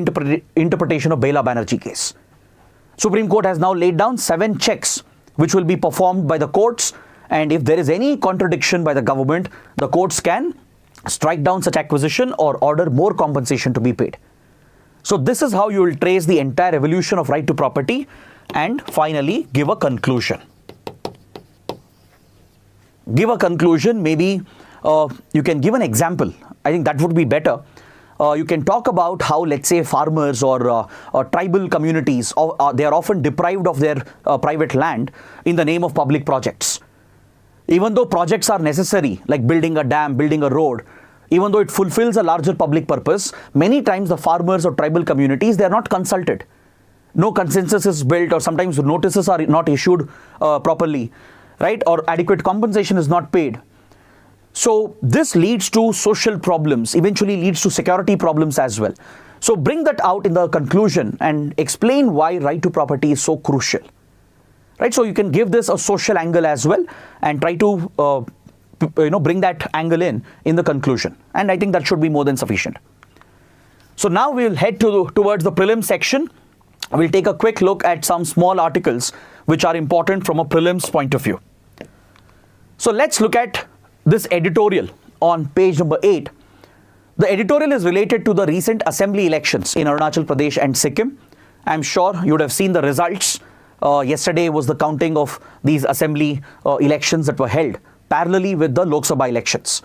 A: interpretation of Bela Banerjee case. Supreme Court has now laid down 7 checks which will be performed by the courts, and if there is any contradiction by the government, the courts can strike down such acquisition or order more compensation to be paid. So this is how you will trace the entire evolution of right to property and finally give a conclusion. Give a conclusion, maybe you can give an example. I think that would be better. You can talk about how, let's say, farmers or tribal communities, they are often deprived of their private land in the name of public projects. Even though projects are necessary, like building a dam, building a road, even though it fulfills a larger public purpose, many times the farmers or tribal communities, they are not consulted. No consensus is built, or sometimes notices are not issued properly, right? Or adequate compensation is not paid. So this leads to social problems, eventually leads to security problems as well. So bring that out in the conclusion and explain why right to property is so crucial. Right? So you can give this a social angle as well and try to bring that angle in the conclusion. And I think that should be more than sufficient. So now we'll head towards the prelim section. We'll take a quick look at some small articles which are important from a prelims point of view. So let's look at this editorial on page number 8. The editorial is related to the recent assembly elections in Arunachal Pradesh and Sikkim. I'm sure you would have seen the results. Yesterday was the counting of these assembly elections that were held parallelly with the Lok Sabha elections.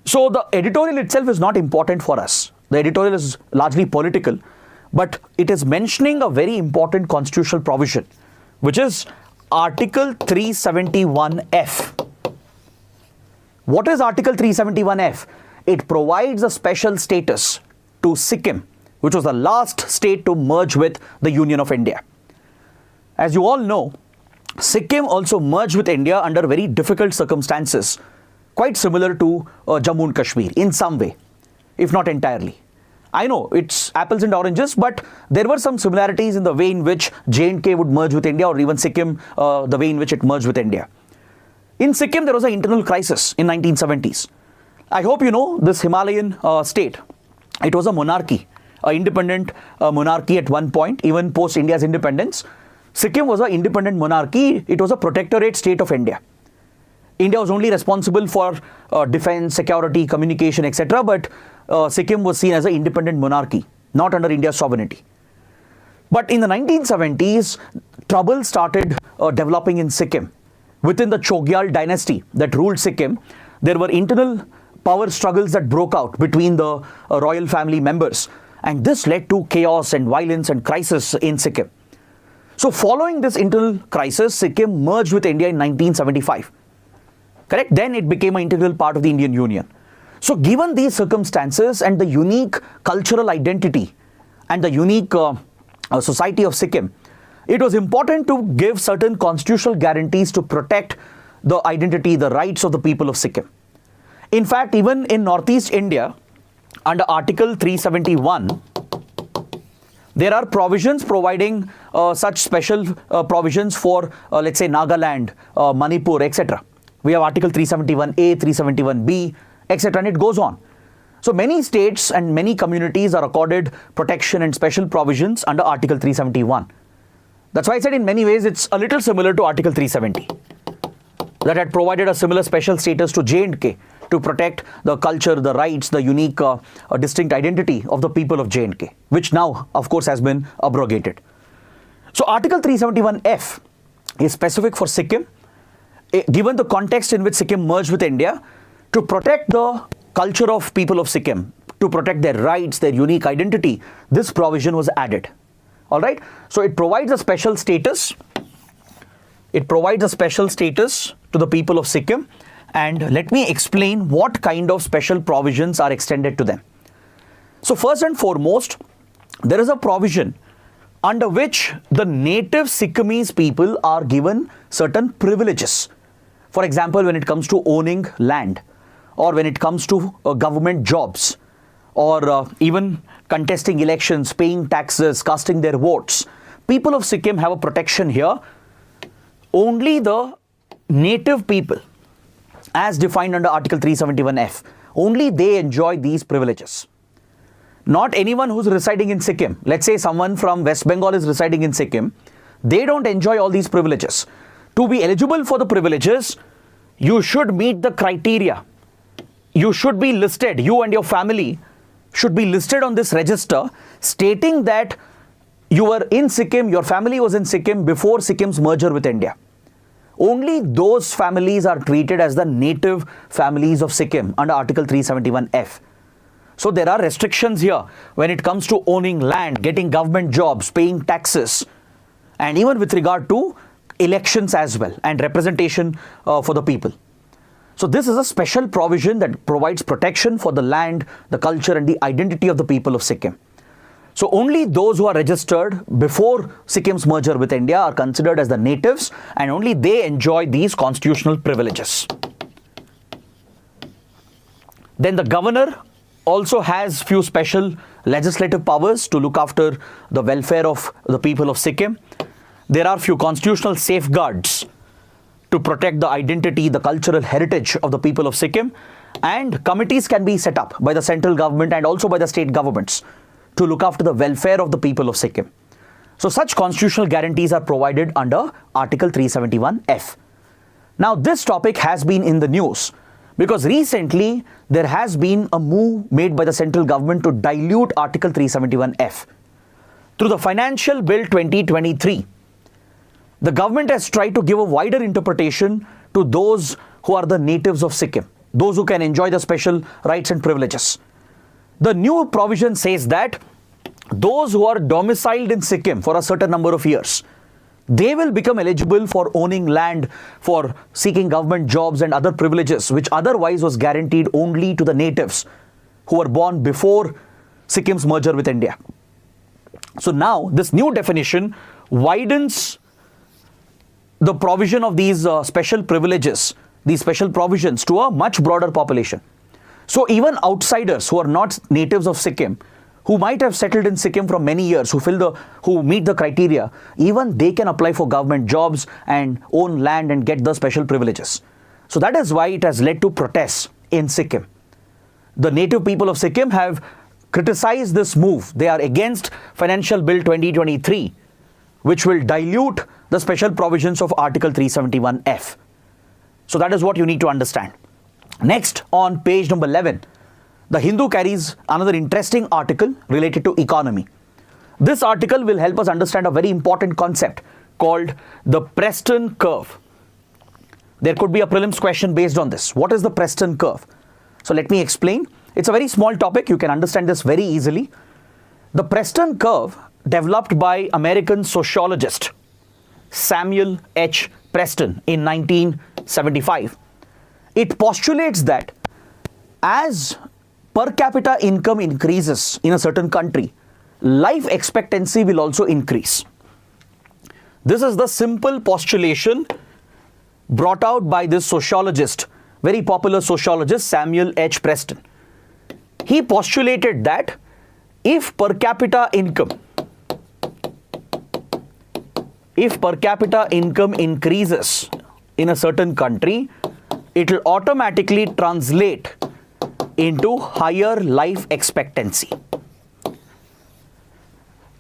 A: So the editorial itself is not important for us. The editorial is largely political, but it is mentioning a very important constitutional provision, which is Article 371F. What is Article 371F? It provides a special status to Sikkim, which was the last state to merge with the Union of India. As you all know, Sikkim also merged with India under very difficult circumstances, quite similar to Jammu and Kashmir in some way, if not entirely. I know it's apples and oranges, but there were some similarities in the way in which J&K would merge with India, or even Sikkim, the way in which it merged with India. In Sikkim, there was an internal crisis in 1970s. I hope you know this Himalayan state. It was a monarchy, an independent monarchy at one point, even post India's independence. Sikkim was an independent monarchy. It was a protectorate state of India. India was only responsible for defense, security, communication, etc. But Sikkim was seen as an independent monarchy, not under India's sovereignty. But in the 1970s, trouble started developing in Sikkim. Within the Chogyal dynasty that ruled Sikkim, there were internal power struggles that broke out between the royal family members. And this led to chaos and violence and crisis in Sikkim. So following this internal crisis, Sikkim merged with India in 1975. Correct? Then it became an integral part of the Indian Union. So given these circumstances and the unique cultural identity and the unique society of Sikkim, it was important to give certain constitutional guarantees to protect the identity, the rights of the people of Sikkim. In fact, even in Northeast India, under Article 371, there are provisions providing such special provisions for, let's say, Nagaland, Manipur, etc. We have Article 371A, 371B, etc. and it goes on. So many states and many communities are accorded protection and special provisions under Article 371. That's why I said in many ways it's a little similar to Article 370 that had provided a similar special status to J&K to protect the culture, the rights, the unique distinct identity of the people of J&K, which now, of course, has been abrogated. So Article 371F is specific for Sikkim, given the context in which Sikkim merged with India, to protect the culture of people of Sikkim, to protect their rights, their unique identity. This provision was added. All right. So it provides a special status. It provides a special status to the people of Sikkim. And let me explain what kind of special provisions are extended to them. So first and foremost, there is a provision under which the native Sikkimese people are given certain privileges. For example, when it comes to owning land, or when it comes to government jobs, or even contesting elections, paying taxes, casting their votes. People of Sikkim have a protection here. Only the native people, as defined under Article 371F, only they enjoy these privileges. Not anyone who's residing in Sikkim. Let's say someone from West Bengal is residing in Sikkim. They don't enjoy all these privileges. To be eligible for the privileges, you should meet the criteria. You should be listed, you and your family should be listed on this register stating that you were in Sikkim, your family was in Sikkim before Sikkim's merger with India. Only those families are treated as the native families of Sikkim under Article 371F. So there are restrictions here when it comes to owning land, getting government jobs, paying taxes, and even with regard to elections as well and representation for the people. So this is a special provision that provides protection for the land, the culture and the identity of the people of Sikkim. So only those who are registered before Sikkim's merger with India are considered as the natives, and only they enjoy these constitutional privileges. Then the governor also has few special legislative powers to look after the welfare of the people of Sikkim. There are few constitutional safeguards to protect the identity, the cultural heritage of the people of Sikkim, and committees can be set up by the central government and also by the state governments to look after the welfare of the people of Sikkim. So such constitutional guarantees are provided under Article 371F. Now this topic has been in the news because recently there has been a move made by the central government to dilute Article 371F. Through the Financial Bill 2023, the government has tried to give a wider interpretation to those who are the natives of Sikkim, those who can enjoy the special rights and privileges. The new provision says that those who are domiciled in Sikkim for a certain number of years, they will become eligible for owning land, for seeking government jobs and other privileges, which otherwise was guaranteed only to the natives who were born before Sikkim's merger with India. So now this new definition widens the provision of these special privileges, these special provisions to a much broader population. So even outsiders who are not natives of Sikkim, who might have settled in Sikkim for many years, who meet the criteria, even they can apply for government jobs and own land and get the special privileges. So that is why it has led to protests in Sikkim. The native people of Sikkim have criticized this move. They are against Financial Bill 2023, which will dilute the special provisions of Article 371F. So that is what you need to understand. Next, on page number 11, the Hindu carries another interesting article related to economy. This article will help us understand a very important concept called the Preston curve. There could be a prelims question based on this. What is the Preston curve? So let me explain. It's a very small topic. You can understand this very easily. The Preston curve, developed by American sociologist Samuel H. Preston in 1975. It postulates that as per capita income increases in a certain country, life expectancy will also increase. This is the simple postulation brought out by this sociologist, very popular sociologist Samuel H. Preston. He postulated that if per capita income increases in a certain country, it will automatically translate into higher life expectancy.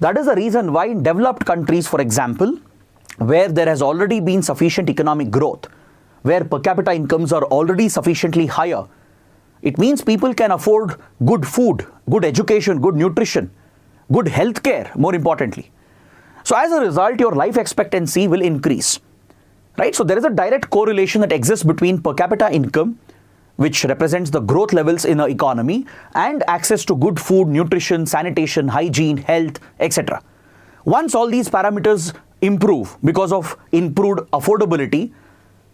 A: That is the reason why in developed countries, for example, where there has already been sufficient economic growth, where per capita incomes are already sufficiently higher, it means people can afford good food, good education, good nutrition, good health care, more importantly. So as a result, your life expectancy will increase, right? So there is a direct correlation that exists between per capita income, which represents the growth levels in an economy, and access to good food, nutrition, sanitation, hygiene, health, etc. Once all these parameters improve because of improved affordability,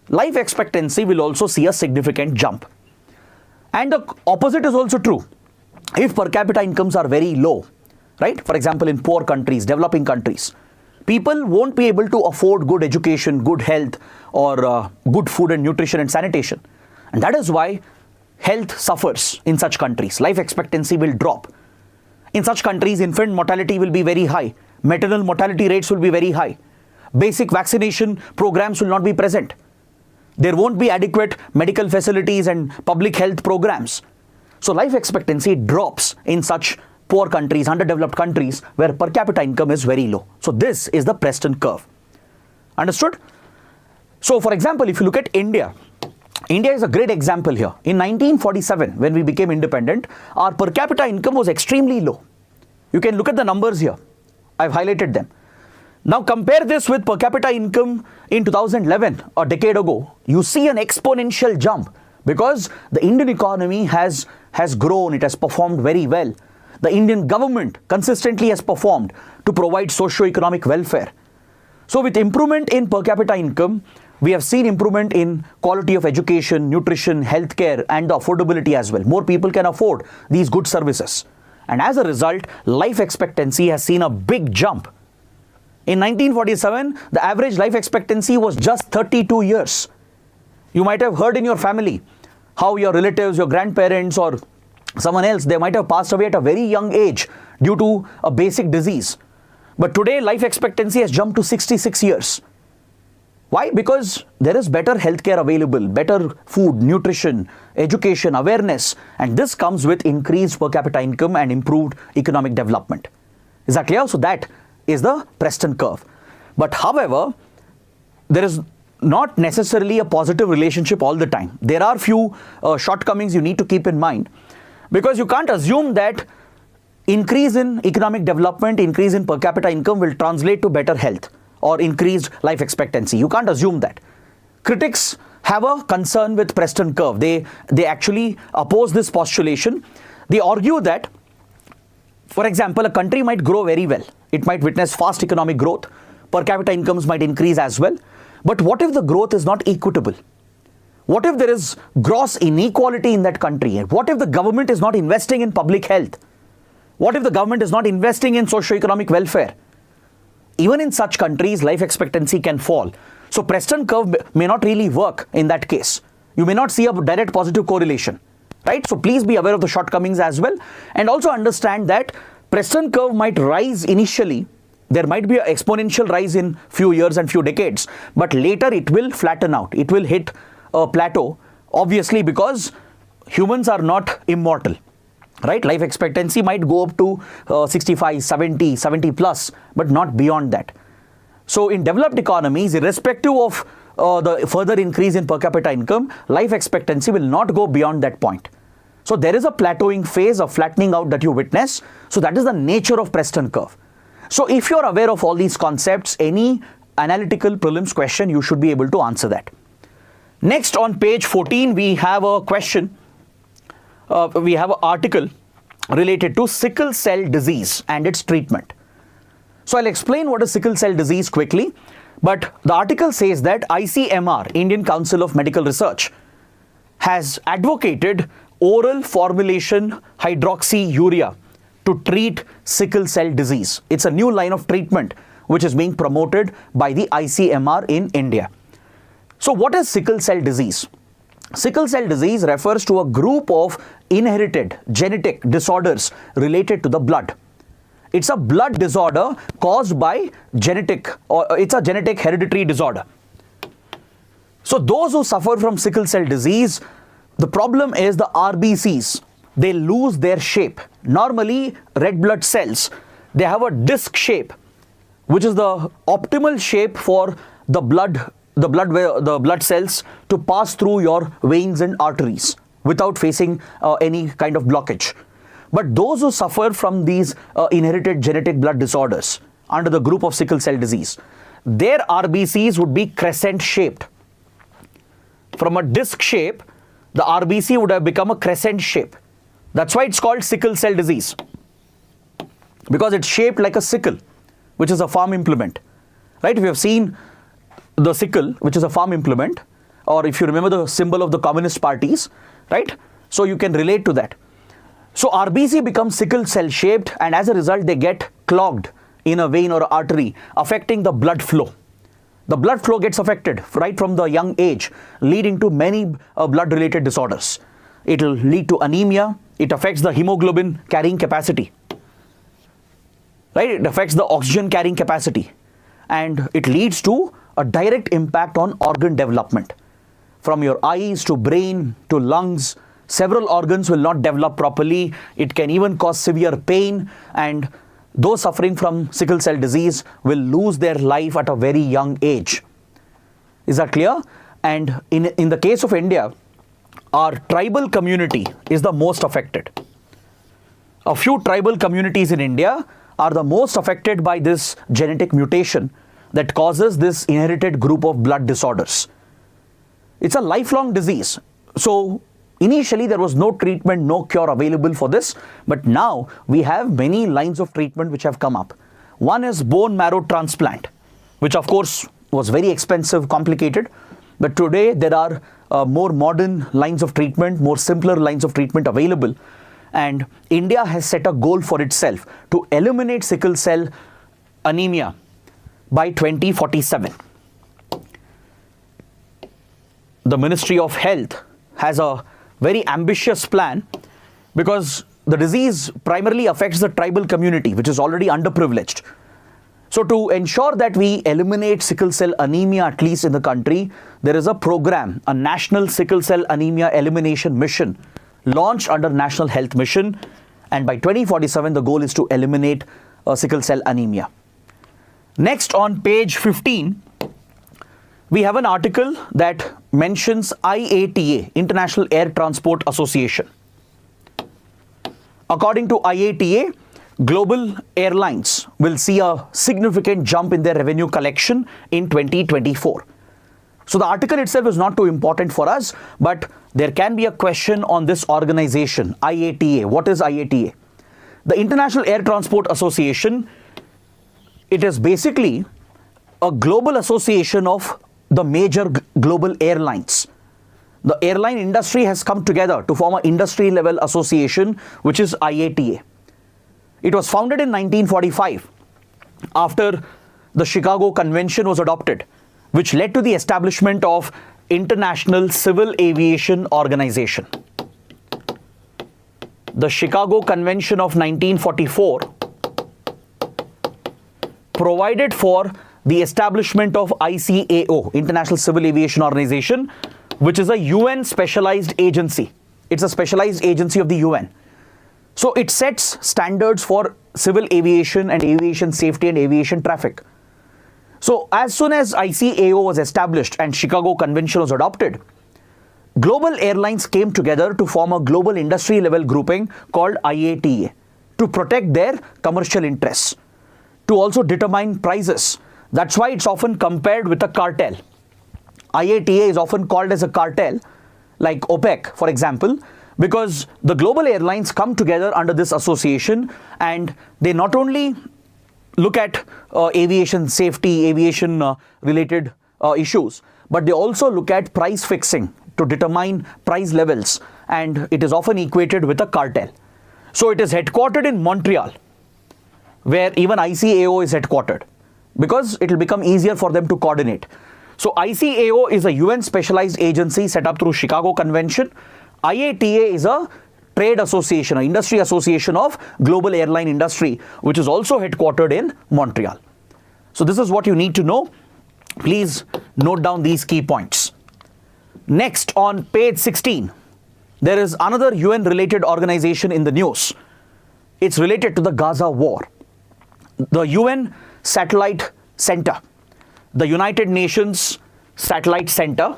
A: life expectancy will also see a significant jump. And the opposite is also true. If per capita incomes are very low, right? For example, in poor countries, developing countries, people won't be able to afford good education, good health, or good food and nutrition and sanitation. And that is why health suffers in such countries. Life expectancy will drop. In such countries, infant mortality will be very high. Maternal mortality rates will be very high. Basic vaccination programs will not be present. There won't be adequate medical facilities and public health programs. So life expectancy drops in such poor countries, underdeveloped countries, where per capita income is very low. So this is the Preston curve. Understood? So for example, if you look at India, India is a great example here. In 1947, when we became independent, our per capita income was extremely low. You can look at the numbers here. I've highlighted them. Now compare this with per capita income in 2011, a decade ago. You see an exponential jump because the Indian economy has grown. It has performed very well. The Indian government consistently has performed to provide socio-economic welfare. So with improvement in per capita income, we have seen improvement in quality of education, nutrition, healthcare, and the affordability as well. More people can afford these good services. And as a result, life expectancy has seen a big jump. In 1947, the average life expectancy was just 32 years. You might have heard in your family how your relatives, your grandparents, or someone else, they might have passed away at a very young age due to a basic disease. But today, life expectancy has jumped to 66 years. Why? Because there is better healthcare available, better food, nutrition, education, awareness, and this comes with increased per capita income and improved economic development. Is that clear? So that is the Preston curve. But however, there is not necessarily a positive relationship all the time. There are few shortcomings you need to keep in mind, because you can't assume that increase in economic development, increase in per capita income will translate to better health or increased life expectancy. You can't assume that. Critics have a concern with Preston curve. They actually oppose this postulation. They argue that, for example, a country might grow very well. It might witness fast economic growth. Per capita incomes might increase as well. But what if the growth is not equitable? What if there is gross inequality in that country? What if the government is not investing in public health? What if the government is not investing in socio-economic welfare? Even in such countries, life expectancy can fall. So Preston curve may not really work in that case. You may not see a direct positive correlation, right? So please be aware of the shortcomings as well. And also understand that Preston curve might rise initially. There might be an exponential rise in few years and few decades, but later it will flatten out. It will hit a plateau, obviously, because humans are not immortal, right? Life expectancy might go up to 65, 70 plus, but not beyond that. So in developed economies, irrespective of the further increase in per capita income, life expectancy will not go beyond that point. So there is a plateauing phase of flattening out that you witness. So that is the nature of Preston curve. So if you're aware of all these concepts, any analytical prelims question, you should be able to answer that. Next, on page 14, we have a question. We have an article related to sickle cell disease and its treatment. So I'll explain what is sickle cell disease quickly. But the article says that ICMR, Indian Council of Medical Research, has advocated oral formulation hydroxyurea to treat sickle cell disease. It's a new line of treatment which is being promoted by the ICMR in India. So what is sickle cell disease? Sickle cell disease refers to a group of inherited genetic disorders related to the blood. It's a blood disorder caused by it's a genetic hereditary disorder. So those who suffer from sickle cell disease, the problem is the RBCs. They lose their shape. Normally, red blood cells, they have a disc shape, which is the optimal shape for the blood cells to pass through your veins and arteries without facing any kind of blockage. But those who suffer from these inherited genetic blood disorders under the group of sickle cell disease, their RBCs would be crescent shaped. From a disc shape, the RBC would have become a crescent shape. That's why it's called sickle cell disease, because it's shaped like a sickle, which is a farm implement, right? If you have seen the sickle, which is a farm implement, or if you remember the symbol of the communist parties, right? So you can relate to that. So RBC becomes sickle cell shaped, and as a result, they get clogged in a vein or artery, affecting the blood flow. The blood flow gets affected right from the young age, leading to many blood-related disorders. It will lead to anemia. It affects the hemoglobin carrying capacity, right? It affects the oxygen carrying capacity, and it leads to a direct impact on organ development. From your eyes to brain to lungs, several organs will not develop properly. It can even cause severe pain, and those suffering from sickle cell disease will lose their life at a very young age. Is that clear? And in the case of India, our tribal community is the most affected. A few tribal communities in India are the most affected by this genetic mutation that causes this inherited group of blood disorders. It's a lifelong disease. So initially there was no treatment, no cure available for this, but now we have many lines of treatment which have come up. One is bone marrow transplant, which of course was very expensive, complicated, but today there are more modern lines of treatment, more simpler lines of treatment available. And India has set a goal for itself to eliminate sickle cell anemia by 2047. The Ministry of Health has a very ambitious plan, because the disease primarily affects the tribal community, which is already underprivileged. So to ensure that we eliminate sickle cell anemia, at least in the country, there is a program, a National Sickle Cell Anemia Elimination Mission, launched under National Health Mission. And by 2047, the goal is to eliminate sickle cell anemia. Next, on page 15, we have an article that mentions IATA, International Air Transport Association. According to IATA, global airlines will see a significant jump in their revenue collection in 2024. So the article itself is not too important for us, but there can be a question on this organization, IATA. What is IATA? The International Air Transport Association, it is basically a global association of the major global airlines. The airline industry has come together to form an industry level association, which is IATA. It was founded in 1945 after the Chicago Convention was adopted, which led to the establishment of International Civil Aviation Organization. The Chicago Convention of 1944 provided for the establishment of ICAO, International Civil Aviation Organization, which is a UN specialized agency. It's a specialized agency of the UN. So it sets standards for civil aviation and aviation safety and aviation traffic. So as soon as ICAO was established and Chicago Convention was adopted, global airlines came together to form a global industry level grouping called IATA to protect their commercial interests, to also determine prices. That's why it's often compared with a cartel. IATA is often called as a cartel, like OPEC, for example, because the global airlines come together under this association and they not only look at aviation safety, aviation related issues, but they also look at price fixing to determine price levels, and it is often equated with a cartel. So it is headquartered in Montreal, where even ICAO is headquartered, because it will become easier for them to coordinate. So ICAO is a UN specialized agency set up through Chicago Convention. IATA is a trade association, an industry association of global airline industry, which is also headquartered in Montreal. So this is what you need to know. Please note down these key points. Next, on page 16, there is another UN related organization in the news. It's related to the Gaza war. The UN Satellite Center, the United Nations Satellite Center,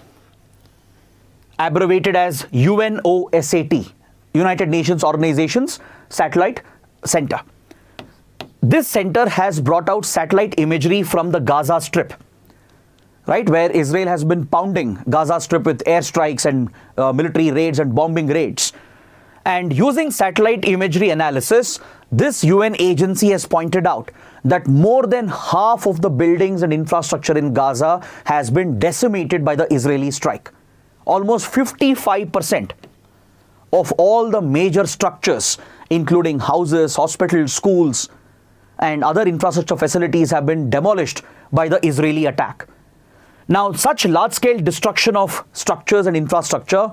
A: abbreviated as UNOSAT, United Nations Organizations Satellite Center. This center has brought out satellite imagery from the Gaza Strip, right, where Israel has been pounding Gaza Strip with airstrikes and military raids and bombing raids. And using satellite imagery analysis, this UN agency has pointed out that more than half of the buildings and infrastructure in Gaza has been decimated by the Israeli strike. Almost 55% of all the major structures, including houses, hospitals, schools, and other infrastructure facilities, have been demolished by the Israeli attack. Now, such large-scale destruction of structures and infrastructure,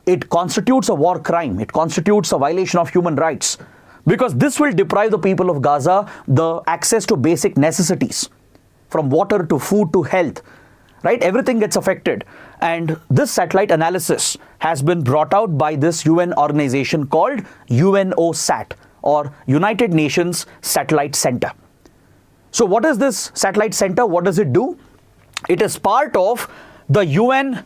A: it constitutes a war crime. It constitutes a violation of human rights, because this will deprive the people of Gaza the access to basic necessities, from water to food to health, right? Everything gets affected. And this satellite analysis has been brought out by this UN organization called UNOSAT, or United Nations Satellite Center. So what is this satellite center? What does it do? It is part of the UN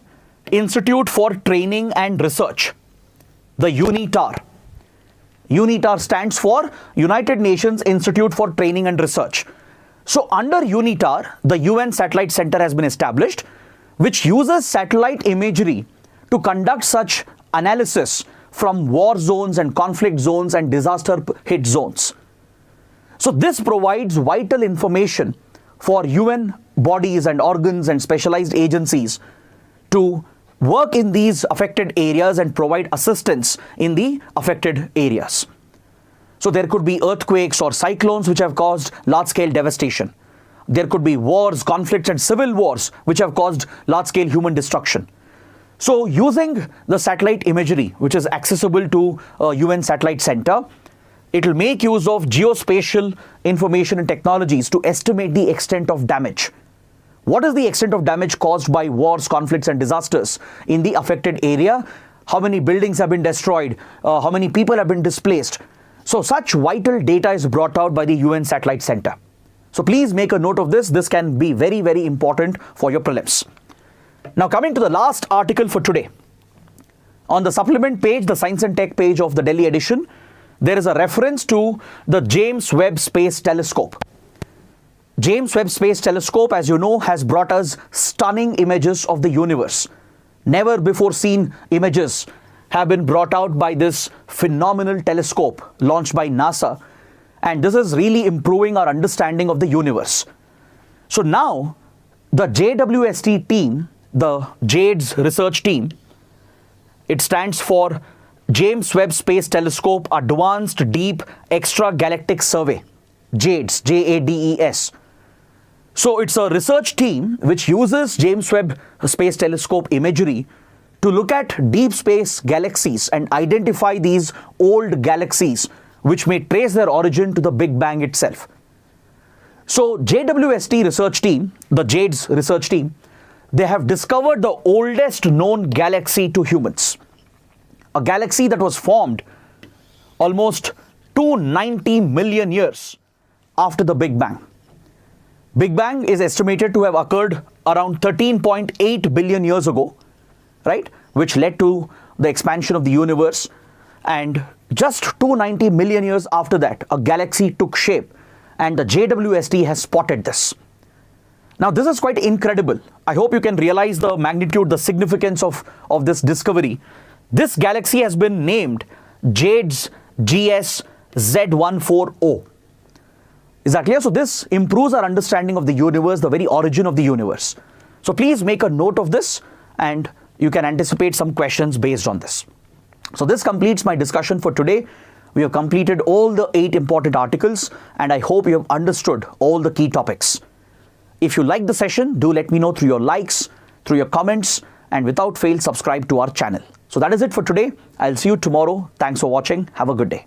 A: Institute for Training and Research, the UNITAR. UNITAR stands for United Nations Institute for Training and Research. So under UNITAR, the UN Satellite Center has been established, which uses satellite imagery to conduct such analysis from war zones and conflict zones and disaster hit zones. So this provides vital information for UN bodies and organs and specialized agencies to work in these affected areas and provide assistance in the affected areas. So there could be earthquakes or cyclones which have caused large-scale devastation. There could be wars, conflicts, and civil wars which have caused large-scale human destruction. So using the satellite imagery, which is accessible to UN Satellite Center, it will make use of geospatial information and technologies to estimate the extent of damage. What is the extent of damage caused by wars, conflicts, and disasters in the affected area? How many buildings have been destroyed? How many people have been displaced? So such vital data is brought out by the UN Satellite Center. So please make a note of this. This can be very, very important for your prelims. Now coming to the last article for today. On the supplement page, the Science and Tech page of the Delhi edition, there is a reference to the James Webb Space Telescope. James Webb Space Telescope, as you know, has brought us stunning images of the universe. Never before seen images have been brought out by this phenomenal telescope launched by NASA, and this is really improving our understanding of the universe. So now, the JWST team, the JADES research team, it stands for James Webb Space Telescope Advanced Deep Extragalactic Survey, JADES, JADES. So it's a research team which uses James Webb Space Telescope imagery to look at deep space galaxies and identify these old galaxies which may trace their origin to the Big Bang itself. So JWST research team, the JADES research team, they have discovered the oldest known galaxy to humans. A galaxy that was formed almost 290 million years after the Big Bang. Big Bang is estimated to have occurred around 13.8 billion years ago, right? Which led to the expansion of the universe. And just 290 million years after that, a galaxy took shape, and the JWST has spotted this. Now, this is quite incredible. I hope you can realize the magnitude, the significance of this discovery. This galaxy has been named JADES GS Z140. Is that clear? So this improves our understanding of the universe, the very origin of the universe. So please make a note of this, and you can anticipate some questions based on this. So this completes my discussion for today. We have completed all the 8 important articles, and I hope you have understood all the key topics. If you like the session, do let me know through your likes, through your comments, and without fail, subscribe to our channel. So that is it for today. I'll see you tomorrow. Thanks for watching. Have a good day.